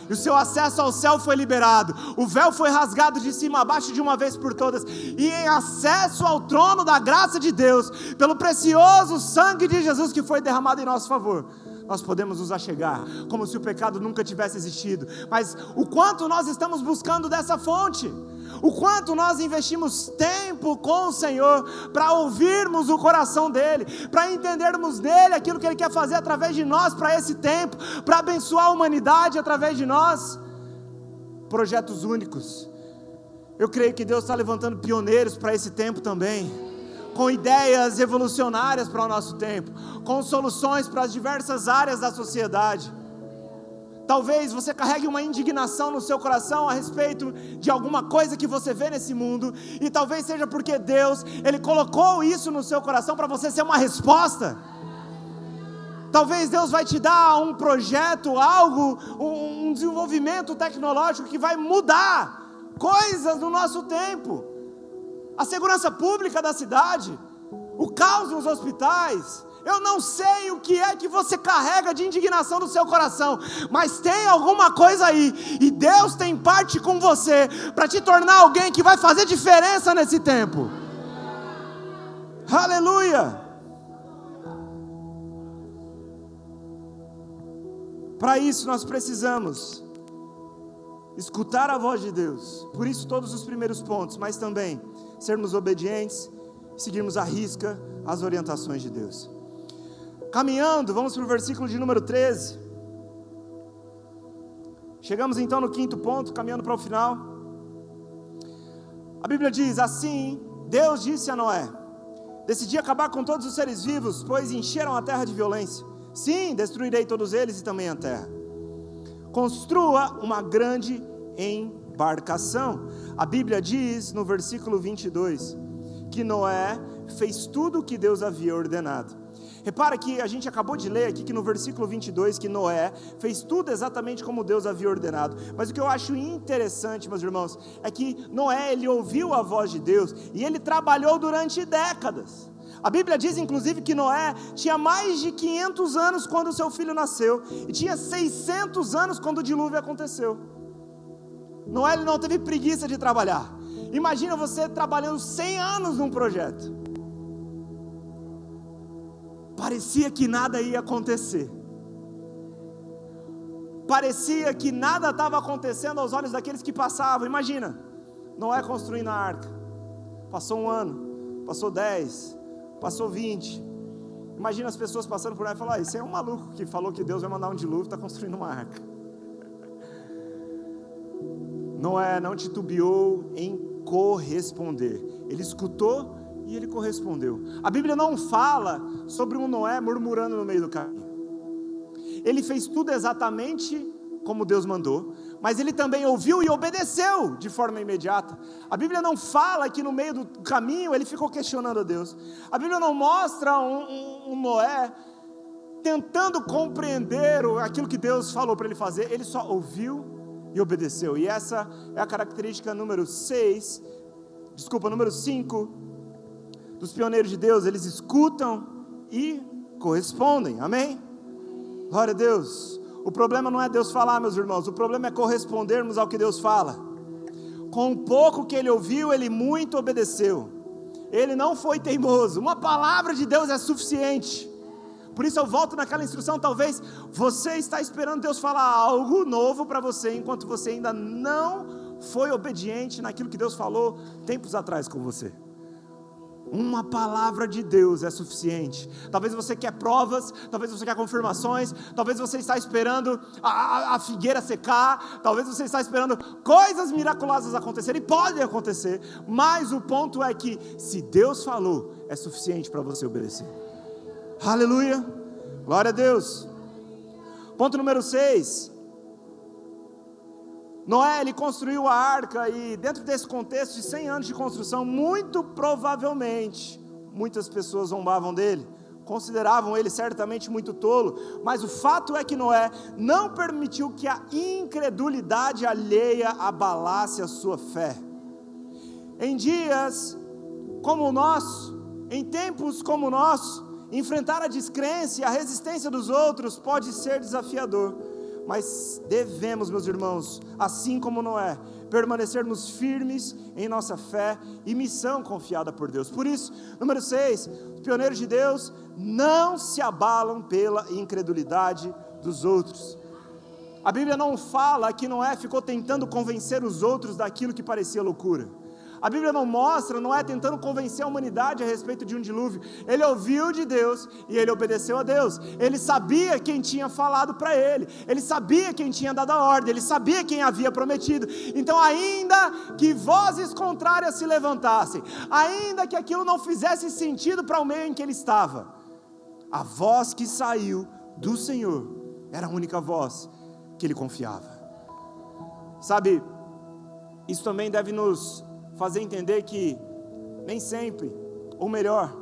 Speaker 1: E o seu acesso ao céu foi liberado, o véu foi rasgado de cima a baixo de uma vez por todas, e em acesso ao trono da graça de Deus, pelo precioso sangue de Jesus que foi derramado em nosso favor, nós podemos nos achegar, como se o pecado nunca tivesse existido. Mas o quanto nós estamos buscando dessa fonte, o quanto nós investimos tempo com o Senhor, para ouvirmos o coração dEle, para entendermos nele aquilo que Ele quer fazer através de nós, para esse tempo, para abençoar a humanidade através de nós. Projetos únicos. Eu creio que Deus está levantando pioneiros para esse tempo também, com ideias revolucionárias para o nosso tempo, com soluções para as diversas áreas da sociedade. Talvez você carregue uma indignação no seu coração a respeito de alguma coisa que você vê nesse mundo, e talvez seja porque Deus, Ele colocou isso no seu coração para você ser uma resposta. Talvez Deus vai te dar um projeto, algo, um desenvolvimento tecnológico que vai mudar coisas no nosso tempo. A segurança pública da cidade, o caos nos hospitais, Eu não sei o que é que você carrega de indignação do seu coração, mas tem alguma coisa aí, e Deus tem parte com você, para te tornar alguém que vai fazer diferença nesse tempo. Aleluia! Para isso nós precisamos escutar a voz de Deus, por isso todos os primeiros pontos, mas também sermos obedientes, seguirmos à risca as orientações de Deus. Caminhando, vamos para o versículo de número 13, chegamos então no quinto ponto, caminhando para o final. A Bíblia diz assim: Deus disse a Noé: decidi acabar com todos os seres vivos, pois encheram a terra de violência. Sim, destruirei todos eles e também a terra. Construa uma grande embarcação. A Bíblia diz no versículo 22 que Noé fez tudo o que Deus havia ordenado. Repara que a gente acabou de ler aqui que no versículo 22 que Noé fez tudo exatamente como Deus havia ordenado. Mas o que eu acho interessante, meus irmãos, é que Noé, ele ouviu a voz de Deus e ele trabalhou durante décadas. A Bíblia diz inclusive que Noé tinha mais de 500 anos quando seu filho nasceu e tinha 600 anos quando o dilúvio aconteceu. Noé, ele não teve preguiça de trabalhar. Imagina você trabalhando 100 anos num projeto. Parecia que nada ia acontecer. Parecia que nada estava acontecendo aos olhos daqueles que passavam. Imagina, Noé construindo a arca. Passou um ano, passou 10, passou 20. Imagina as pessoas passando por lá e falando: esse é um maluco que falou que Deus vai mandar um dilúvio, está construindo uma arca. Noé não titubeou em corresponder. Ele escutou e ele correspondeu. A Bíblia não fala sobre um Noé murmurando no meio do caminho. Ele fez tudo exatamente como Deus mandou, mas ele também ouviu e obedeceu de forma imediata. A Bíblia não fala que no meio do caminho ele ficou questionando a Deus. A Bíblia não mostra um Noé tentando compreender aquilo que Deus falou para ele fazer. Ele só ouviu e obedeceu. E essa é a característica número 5 dos pioneiros de Deus. Eles escutam e correspondem. Amém? Glória a Deus. O problema não é Deus falar, meus irmãos, o problema é correspondermos ao que Deus fala. Com o pouco que ele ouviu, ele muito obedeceu. Ele não foi teimoso. Uma palavra de Deus é suficiente. Por isso eu volto naquela instrução. Talvez você está esperando Deus falar algo novo para você, enquanto você ainda não foi obediente naquilo que Deus falou tempos atrás com você. Uma palavra de Deus é suficiente. Talvez você quer provas, talvez você quer confirmações, talvez você está esperando a figueira secar, talvez você está esperando coisas miraculosas acontecerem, e podem acontecer, mas o ponto é que se Deus falou, é suficiente para você obedecer. Aleluia, glória a Deus. Ponto número 6. Noé, ele construiu a arca, e dentro desse contexto de 100 anos de construção, muito provavelmente, muitas pessoas zombavam dele, consideravam ele certamente muito tolo, mas o fato é que Noé não permitiu que a incredulidade alheia abalasse a sua fé. Em dias como o nosso, em tempos como o nosso, enfrentar a descrença e a resistência dos outros pode ser desafiador. Mas devemos, meus irmãos, assim como Noé, permanecermos firmes em nossa fé e missão confiada por Deus. Por isso, número 6, os pioneiros de Deus não se abalam pela incredulidade dos outros. A Bíblia não fala que Noé ficou tentando convencer os outros daquilo que parecia loucura. A Bíblia não mostra Noé tentando convencer a humanidade a respeito de um dilúvio. Ele ouviu de Deus e ele obedeceu a Deus. Ele sabia quem tinha falado para ele. Ele sabia quem tinha dado a ordem. Ele sabia quem havia prometido. Então, ainda que vozes contrárias se levantassem, ainda que aquilo não fizesse sentido para o meio em que ele estava, a voz que saiu do Senhor era a única voz que ele confiava. Sabe, isso também deve nos fazer entender que nem sempre, ou melhor,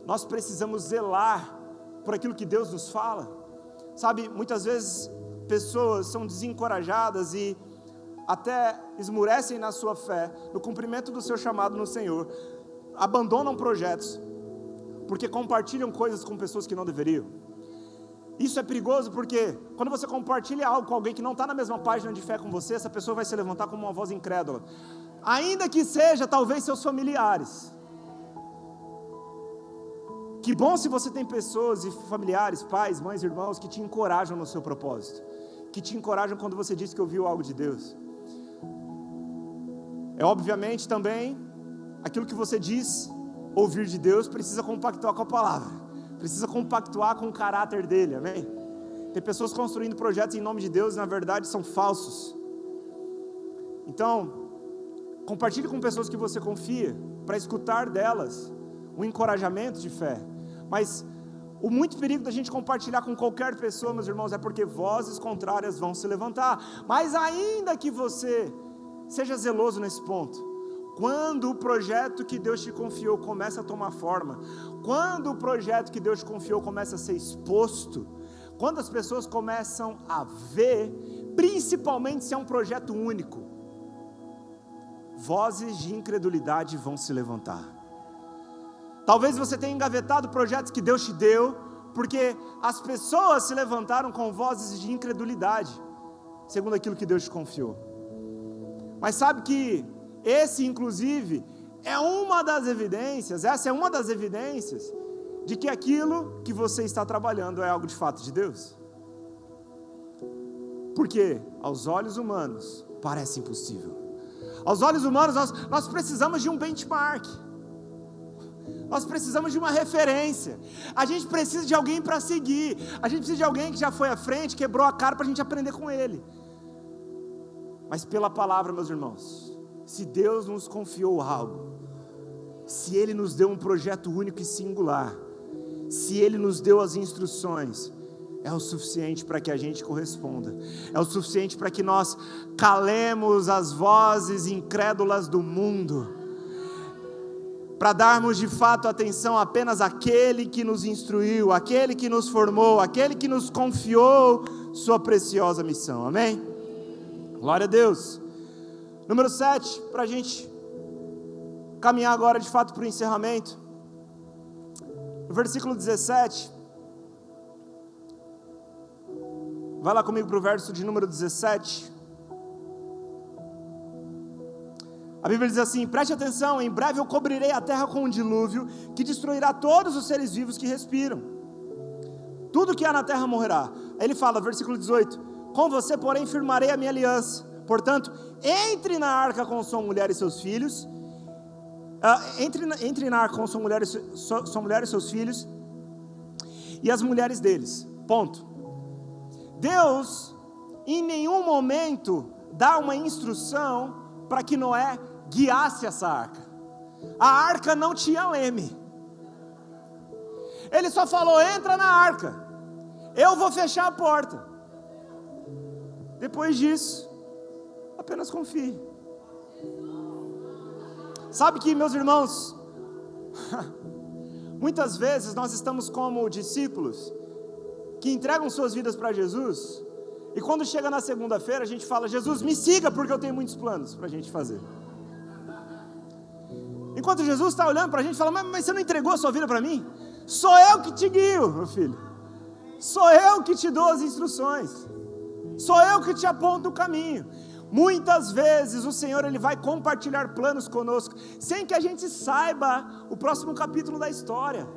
Speaker 1: nós precisamos zelar por aquilo que Deus nos fala. Sabe, muitas vezes pessoas são desencorajadas e até esmurecem na sua fé, no cumprimento do seu chamado no Senhor, abandonam projetos, porque compartilham coisas com pessoas que não deveriam. Isso é perigoso porque quando você compartilha algo com alguém que não está na mesma página de fé com você, essa pessoa vai se levantar como uma voz incrédula, ainda que seja talvez seus familiares. Que bom se você tem pessoas e familiares, pais, mães, irmãos, que te encorajam no seu propósito, que te encorajam quando você diz que ouviu algo de Deus. É obviamente também, aquilo que você diz ouvir de Deus, precisa compactuar com a palavra, precisa compactuar com o caráter dele, amém? Tem pessoas construindo projetos em nome de Deus e na verdade são falsos. Então, compartilhe com pessoas que você confia, para escutar delas um encorajamento de fé. Mas o muito perigo da gente compartilhar com qualquer pessoa, meus irmãos, é porque vozes contrárias vão se levantar. Mas ainda que você seja zeloso nesse ponto, quando o projeto que Deus te confiou começa a tomar forma, quando o projeto que Deus te confiou começa a ser exposto, quando as pessoas começam a ver, principalmente se é um projeto único, vozes de incredulidade vão se levantar. Talvez você tenha engavetado projetos que Deus te deu, porque as pessoas se levantaram com vozes de incredulidade, segundo aquilo que Deus te confiou. Mas sabe que esse, inclusive, essa é uma das evidências de que aquilo que você está trabalhando é algo de fato de Deus. Porque aos olhos humanos parece impossível. Aos olhos humanos nós precisamos de um benchmark. Nós precisamos de uma referência. A gente precisa de alguém para seguir. A gente precisa de alguém que já foi à frente, quebrou a cara para a gente aprender com ele. Mas pela palavra, meus irmãos, se Deus nos confiou algo, se Ele nos deu um projeto único e singular, se Ele nos deu as instruções, é o suficiente para que a gente corresponda. É o suficiente para que nós calemos as vozes incrédulas do mundo, para darmos de fato atenção apenas àquele que nos instruiu, àquele que nos formou, àquele que nos confiou sua preciosa missão, amém? Glória a Deus. Número 7, para a gente caminhar agora de fato para o encerramento, no versículo 17, vai lá comigo para o verso de número 17, a Bíblia diz assim: preste atenção, em breve eu cobrirei a terra com um dilúvio, que destruirá todos os seres vivos que respiram, tudo que há na terra morrerá. Aí ele fala, versículo 18, com você porém firmarei a minha aliança, portanto, entre na arca com sua mulher e seus filhos, entre na arca com sua mulher e seus filhos, e as mulheres deles, ponto. Deus, em nenhum momento, dá uma instrução para que Noé guiasse essa arca. A arca não tinha leme. Ele só falou: entra na arca, eu vou fechar a porta. Depois disso, apenas confie. Sabe que, meus irmãos, muitas vezes nós estamos como discípulos que entregam suas vidas para Jesus, e quando chega na segunda-feira a gente fala: Jesus, me siga porque eu tenho muitos planos para a gente fazer. Enquanto Jesus está olhando para a gente, fala: mas você não entregou a sua vida para mim? Sou eu que te guio, meu filho. Sou eu que te dou as instruções. Sou eu que te aponto o caminho. Muitas vezes o Senhor Ele vai compartilhar planos conosco, sem que a gente saiba o próximo capítulo da história,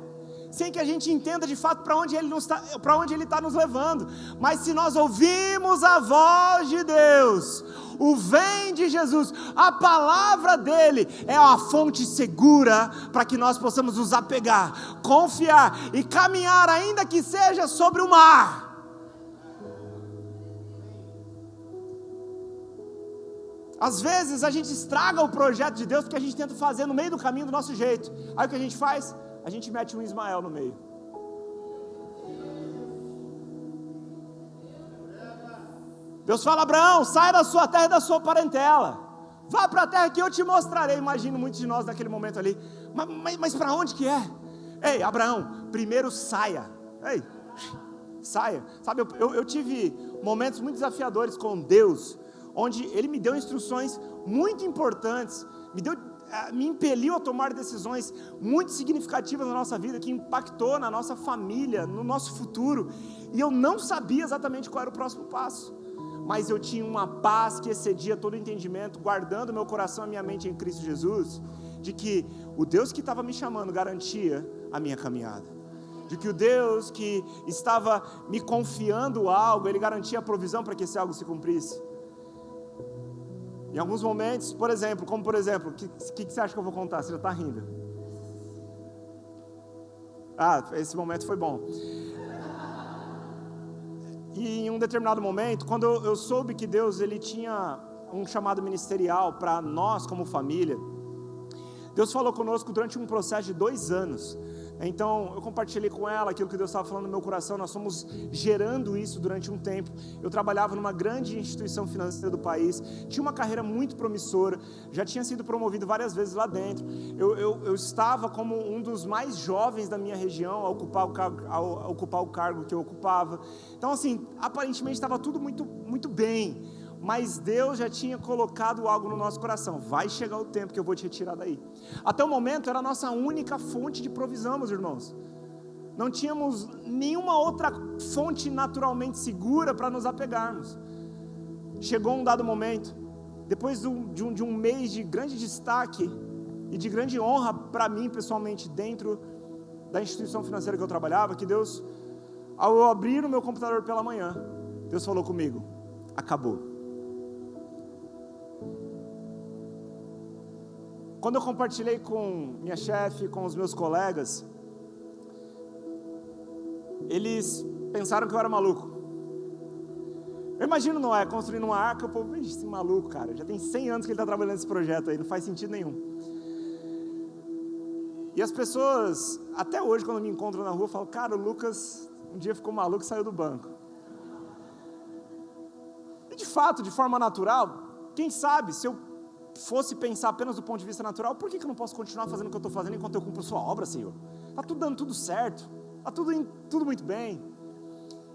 Speaker 1: sem que a gente entenda de fato para onde Ele está nos levando. Mas se nós ouvirmos a voz de Deus, o vem de Jesus, a palavra dEle é a fonte segura para que nós possamos nos apegar, confiar e caminhar, ainda que seja sobre o mar. Às vezes a gente estraga o projeto de Deus porque a gente tenta fazer no meio do caminho do nosso jeito. Aí o que a gente faz? A gente mete um Ismael no meio. Deus fala: Abraão, sai da sua terra e da sua parentela, vá para a terra que eu te mostrarei. Imagino muitos de nós naquele momento ali: mas para onde que é? Ei, Abraão, primeiro saia. Ei, saia. Sabe, eu tive momentos muito desafiadores com Deus, onde Ele me deu instruções muito importantes, me deu me impeliu a tomar decisões muito significativas na nossa vida, que impactou na nossa família, no nosso futuro, e eu não sabia exatamente qual era o próximo passo, mas eu tinha uma paz que excedia todo o entendimento, guardando meu coração e minha mente em Cristo Jesus, de que o Deus que estava me chamando garantia a minha caminhada, de que o Deus que estava me confiando algo, Ele garantia a provisão para que esse algo se cumprisse. Em alguns momentos, por exemplo, o que você acha que eu vou contar? Você já está rindo. Esse momento foi bom. E em um determinado momento, quando eu soube que Deus Ele tinha um chamado ministerial para nós como família, Deus falou conosco durante um processo de 2 anos. Então, eu compartilhei com ela aquilo que Deus estava falando no meu coração, nós fomos gerando isso durante um tempo. Eu trabalhava numa grande instituição financeira do país, tinha uma carreira muito promissora, já tinha sido promovido várias vezes lá dentro. Eu estava como um dos mais jovens da minha região a ocupar o cargo que eu ocupava. Então, assim, aparentemente estava tudo muito, muito bem. Mas Deus já tinha colocado algo no nosso coração, vai chegar o tempo que eu vou te retirar daí. Até o momento era a nossa única fonte de provisão, meus irmãos. Não tínhamos nenhuma outra fonte naturalmente segura para nos apegarmos. Chegou um dado momento, depois de um mês de grande destaque e de grande honra para mim pessoalmente dentro da instituição financeira que eu trabalhava, que Deus, ao eu abrir o meu computador pela manhã, Deus falou comigo, acabou. Quando eu compartilhei com minha chefe, com os meus colegas, eles pensaram que eu era maluco. Eu imagino Noé construindo uma arca, o povo, esse maluco, cara, já tem 100 anos que ele está trabalhando nesse projeto aí, não faz sentido nenhum. E as pessoas, até hoje, quando me encontram na rua, falam, cara, o Lucas um dia ficou maluco e saiu do banco. E de fato, de forma natural, quem sabe, se eu fosse pensar apenas do ponto de vista natural, por que eu não posso continuar fazendo o que eu estou fazendo enquanto eu cumpro sua obra, Senhor? Está tudo dando tudo certo, está tudo muito bem.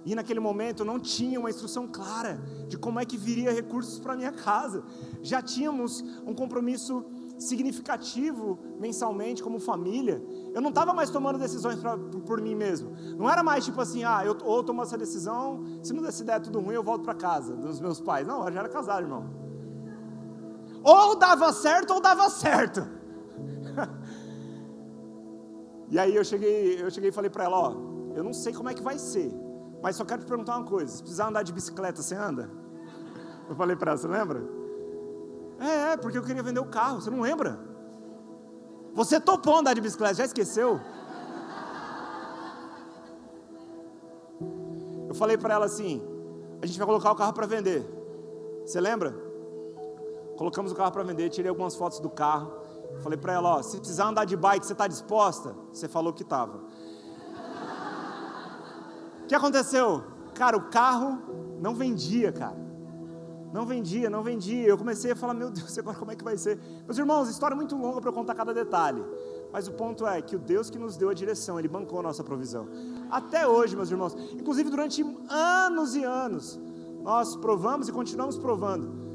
Speaker 1: E naquele momento eu não tinha uma instrução clara de como é que viria recursos para a minha casa. Já tínhamos um compromisso significativo mensalmente como família. Eu não estava mais tomando decisões por mim mesmo. Não era mais tipo assim, eu tomo essa decisão, se não der tudo ruim eu volto para casa dos meus pais. Não, eu já era casado, irmão. Ou dava certo ou dava certo. E aí eu cheguei e falei para ela, eu não sei como é que vai ser, mas só quero te perguntar uma coisa, se precisar andar de bicicleta, você anda? Eu falei para ela, você lembra? Porque eu queria vender o carro, você não lembra? Você topou andar de bicicleta, já esqueceu? Eu falei para ela assim, a gente vai colocar o carro para vender, você lembra? Colocamos o carro para vender, tirei algumas fotos do carro, falei para ela, se precisar andar de bike, você está disposta? Você falou que estava. O que aconteceu? Cara, o carro não vendia, cara. Não vendia. Eu comecei a falar, meu Deus, agora como é que vai ser? Meus irmãos, história é muito longa para eu contar cada detalhe. Mas o ponto é que o Deus que nos deu a direção, Ele bancou a nossa provisão. Até hoje, meus irmãos, inclusive durante anos e anos, nós provamos e continuamos provando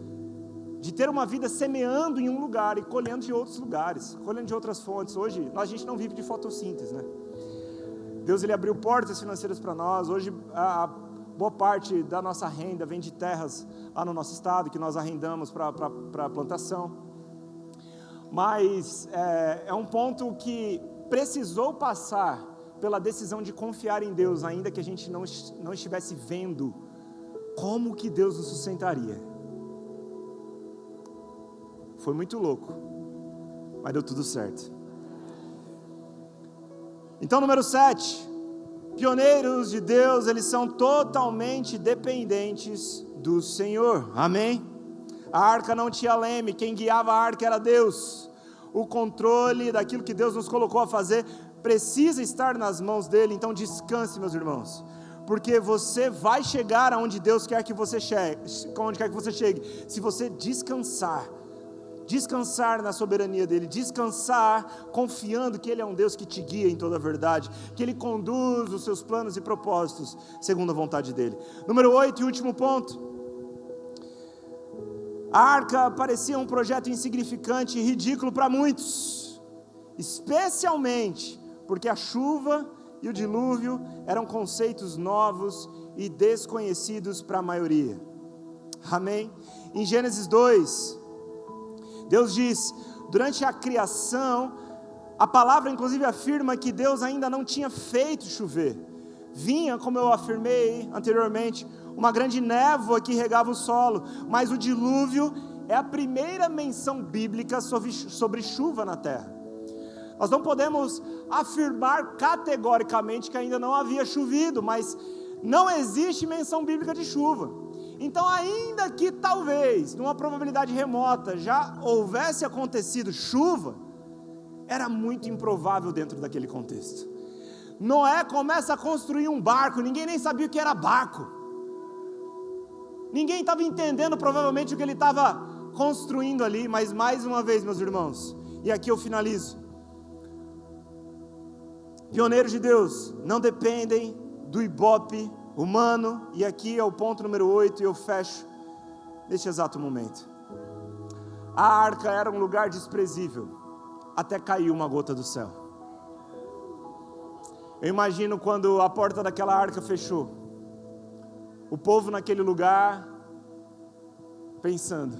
Speaker 1: de ter uma vida semeando em um lugar e colhendo de outros lugares, colhendo de outras fontes. Hoje, a gente não vive de fotossíntese, né? Deus, Ele abriu portas financeiras para nós. Hoje, a boa parte da nossa renda vem de terras lá no nosso estado, que nós arrendamos para plantação. Mas é um ponto que precisou passar pela decisão de confiar em Deus, ainda que a gente não estivesse vendo como que Deus nos sustentaria. Foi muito louco, mas deu tudo certo. Então, número 7, pioneiros de Deus, eles são totalmente dependentes do Senhor, amém? A arca não tinha leme, quem guiava a arca era Deus. O controle daquilo que Deus nos colocou a fazer precisa estar nas mãos dEle, então descanse, meus irmãos, porque você vai chegar aonde Deus quer que você chegue, se você descansar na soberania dEle, descansar confiando que Ele é um Deus que te guia em toda a verdade, que Ele conduz os seus planos e propósitos segundo a vontade dEle. Número 8 e último ponto, A arca parecia um projeto insignificante e ridículo para muitos, especialmente porque a chuva e o dilúvio eram conceitos novos e desconhecidos para a maioria. Amém? Em Gênesis 2, Deus diz, durante a criação, a palavra inclusive afirma que Deus ainda não tinha feito chover. Vinha, como eu afirmei anteriormente, uma grande névoa que regava o solo, mas o dilúvio é a primeira menção bíblica sobre chuva na terra. Nós não podemos afirmar categoricamente que ainda não havia chovido, mas não existe menção bíblica de chuva. Então, ainda que talvez, numa probabilidade remota, já houvesse acontecido chuva, era muito improvável dentro daquele contexto. Noé começa a construir um barco, ninguém nem sabia o que era barco. Ninguém estava entendendo provavelmente o que ele estava construindo ali, mas mais uma vez, meus irmãos, e aqui eu finalizo. Pioneiros de Deus não dependem do ibope humano, e aqui é o ponto número 8 e eu fecho neste exato momento. A arca era um lugar desprezível, até caiu uma gota do céu. Eu imagino quando a porta daquela arca fechou, o povo naquele lugar, pensando,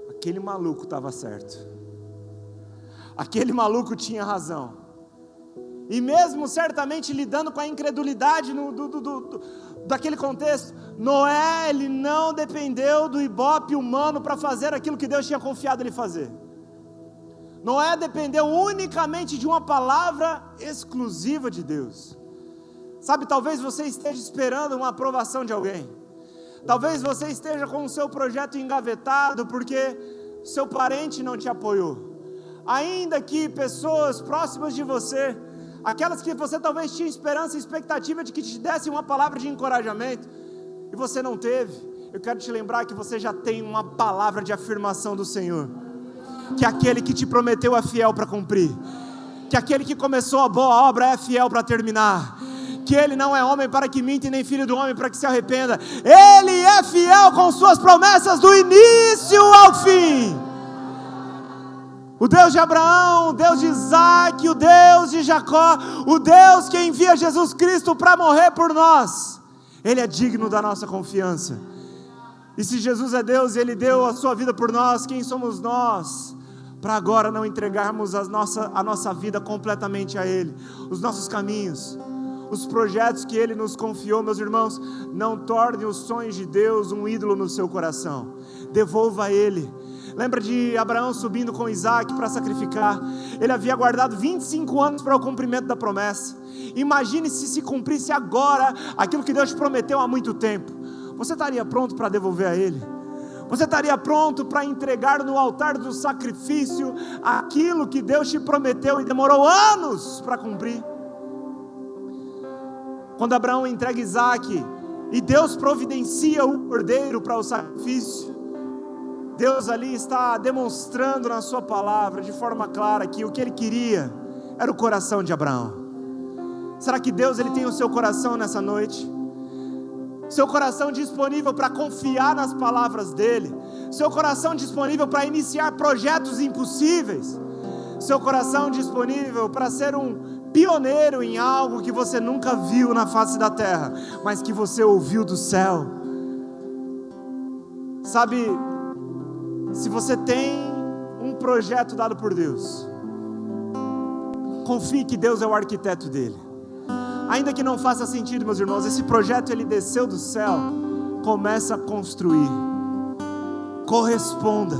Speaker 1: aquele maluco estava certo, aquele maluco tinha razão, e mesmo certamente lidando com a incredulidade daquele contexto, Noé, ele não dependeu do ibope humano para fazer aquilo que Deus tinha confiado ele fazer. Noé dependeu unicamente de uma palavra exclusiva de Deus. Sabe, talvez você esteja esperando uma aprovação de alguém. Talvez você esteja com o seu projeto engavetado porque seu parente não te apoiou. Ainda que pessoas próximas de você, aquelas que você talvez tinha esperança e expectativa de que te dessem uma palavra de encorajamento, e você não teve, eu quero te lembrar que você já tem uma palavra de afirmação do Senhor, que aquele que te prometeu é fiel para cumprir, que aquele que começou a boa obra é fiel para terminar, que Ele não é homem para que minta e nem filho do homem para que se arrependa. Ele é fiel com suas promessas do início ao fim. O Deus de Abraão, o Deus de Isaac, o Deus de Jacó, o Deus que envia Jesus Cristo para morrer por nós, Ele é digno da nossa confiança. E se Jesus é Deus e Ele deu a sua vida por nós, quem somos nós para agora não entregarmos a nossa vida completamente a Ele? Os nossos caminhos, os projetos que Ele nos confiou, meus irmãos, não tornem os sonhos de Deus um ídolo no seu coração. Devolva a Ele. Lembra de Abraão subindo com Isaac para sacrificar? Ele havia guardado 25 anos para o cumprimento da promessa. Imagine se cumprisse agora aquilo que Deus te prometeu há muito tempo. Você estaria pronto para devolver a Ele? Você estaria pronto para entregar no altar do sacrifício aquilo que Deus te prometeu e demorou anos para cumprir? Quando Abraão entrega Isaac e Deus providencia o cordeiro para o sacrifício, Deus ali está demonstrando na sua palavra de forma clara que o que Ele queria era o coração de Abraão. Será que Deus ele tem o seu coração nessa noite? Seu coração disponível para confiar nas palavras dEle, seu coração disponível para iniciar projetos impossíveis, seu coração disponível para ser um pioneiro em algo que você nunca viu na face da terra, mas que você ouviu do céu. Sabe, se você tem um projeto dado por Deus, confie que Deus é o arquiteto dele. Ainda que não faça sentido, meus irmãos, esse projeto ele desceu do céu. Começa a construir. Corresponda.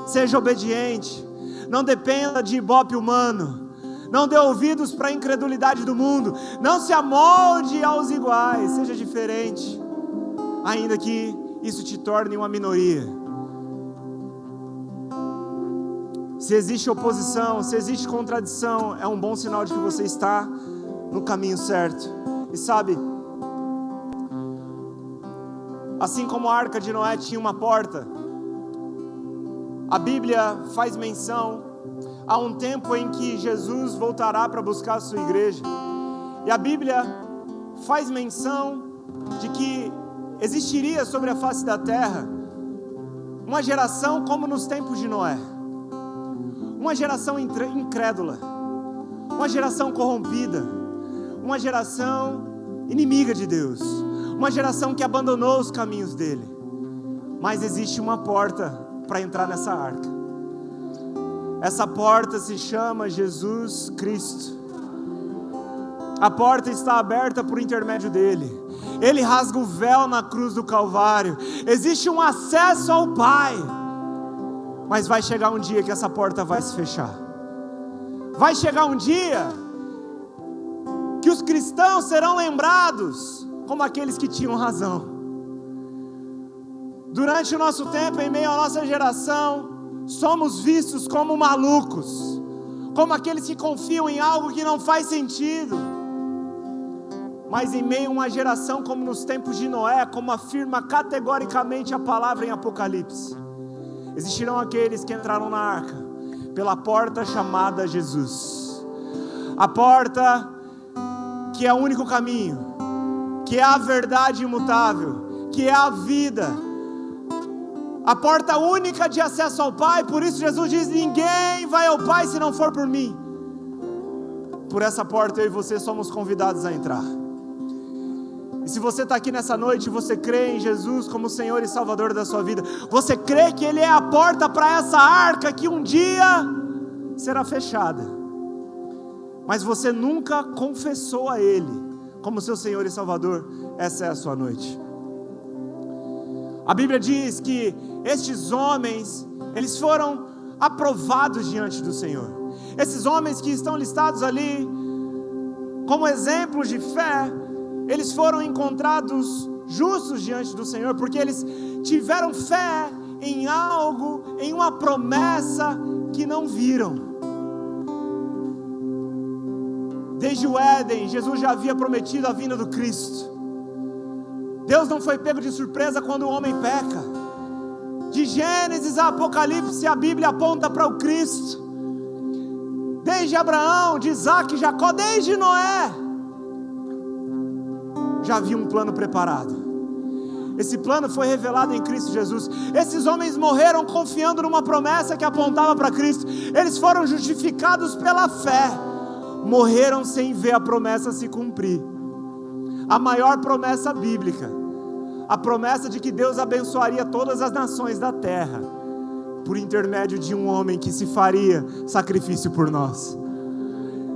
Speaker 1: Seja obediente. Não dependa de ibope humano. Não dê ouvidos para a incredulidade do mundo. Não se amolde aos iguais. Seja diferente. Ainda que isso te torne uma minoria. Se existe oposição, se existe contradição, é um bom sinal de que você está no caminho certo. E sabe, assim como a arca de Noé tinha uma porta, a Bíblia faz menção a um tempo em que Jesus voltará para buscar a sua igreja. E a Bíblia faz menção de que existiria sobre a face da terra Uma geração como nos tempos de Noé. Uma geração incrédula. Uma geração corrompida. Uma geração inimiga de Deus. Uma geração que abandonou os caminhos dele. Mas existe uma porta para entrar nessa arca. Essa porta se chama Jesus Cristo. A porta está aberta por intermédio dele. Ele rasga o véu na cruz do Calvário. Existe um acesso ao Pai. Mas vai chegar um dia que essa porta vai se fechar. Vai chegar um dia que os cristãos serão lembrados como aqueles que tinham razão. Durante o nosso tempo, em meio à nossa geração, somos vistos como malucos, como aqueles que confiam em algo que não faz sentido. Mas em meio a uma geração como nos tempos de Noé, como afirma categoricamente a palavra em Apocalipse, existirão aqueles que entraram na arca pela porta chamada Jesus. A porta que é o único caminho, que é a verdade imutável, que é a vida, a porta única de acesso ao Pai. Por isso Jesus diz: ninguém vai ao Pai se não for por mim. Por essa porta eu e você somos convidados a entrar. E se você está aqui nessa noite, você crê em Jesus como Senhor e Salvador da sua vida, você crê que Ele é a porta para essa arca que um dia será fechada, mas você nunca confessou a Ele como seu Senhor e Salvador, essa é a sua noite. A Bíblia diz que estes homens, eles foram aprovados diante do Senhor. Esses homens que estão listados ali como exemplos de fé, eles foram encontrados justos diante do Senhor, porque eles tiveram fé em algo, em uma promessa que não viram. Desde o Éden, Jesus já havia prometido a vinda do Cristo. Deus não foi pego de surpresa quando o homem peca. De Gênesis a Apocalipse, a Bíblia aponta para o Cristo. Desde Abraão, de Isaac, Jacó, desde Noé, já havia um plano preparado. Esse plano foi revelado em Cristo Jesus. Esses homens morreram confiando numa promessa que apontava para Cristo. Eles foram justificados pela fé. Morreram sem ver a promessa se cumprir. A maior promessa bíblica, a promessa de que Deus abençoaria todas as nações da terra, por intermédio de um homem que se faria sacrifício por nós.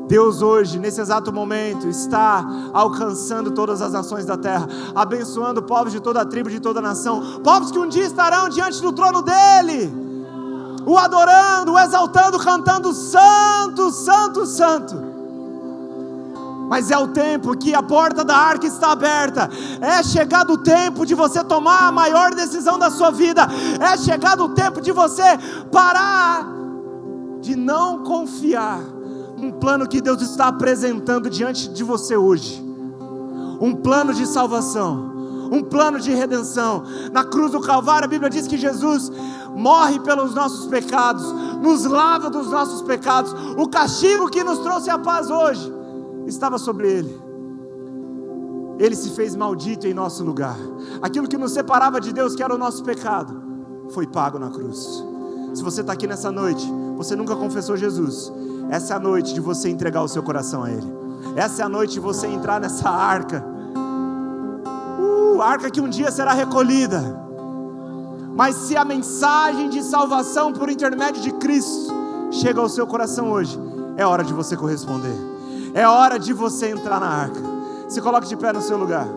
Speaker 1: Deus hoje, nesse exato momento, está alcançando todas as nações da terra, abençoando povos de toda a tribo, de toda a nação, povos que um dia estarão diante do trono dele, o adorando, o exaltando, cantando santo, santo, santo. Mas é o tempo que a porta da arca está aberta. É chegado o tempo de você tomar a maior decisão da sua vida. É chegado o tempo de você parar de não confiar num plano que Deus está apresentando diante de você hoje. Um plano de salvação, um plano de redenção. Na cruz do Calvário, a Bíblia diz que Jesus morre pelos nossos pecados, nos lava dos nossos pecados. O castigo que nos trouxe a paz hoje estava sobre ele. Ele se fez maldito em nosso lugar. Aquilo que nos separava de Deus, que era o nosso pecado, foi pago na cruz. Se você está aqui nessa noite, você nunca confessou Jesus, essa é a noite de você entregar o seu coração a Ele. Essa é a noite de você entrar nessa arca, arca que um dia será recolhida. Mas se a mensagem de salvação por intermédio de Cristo chega ao seu coração hoje, é hora de você corresponder. É hora de você entrar na arca. Se coloque de pé no seu lugar.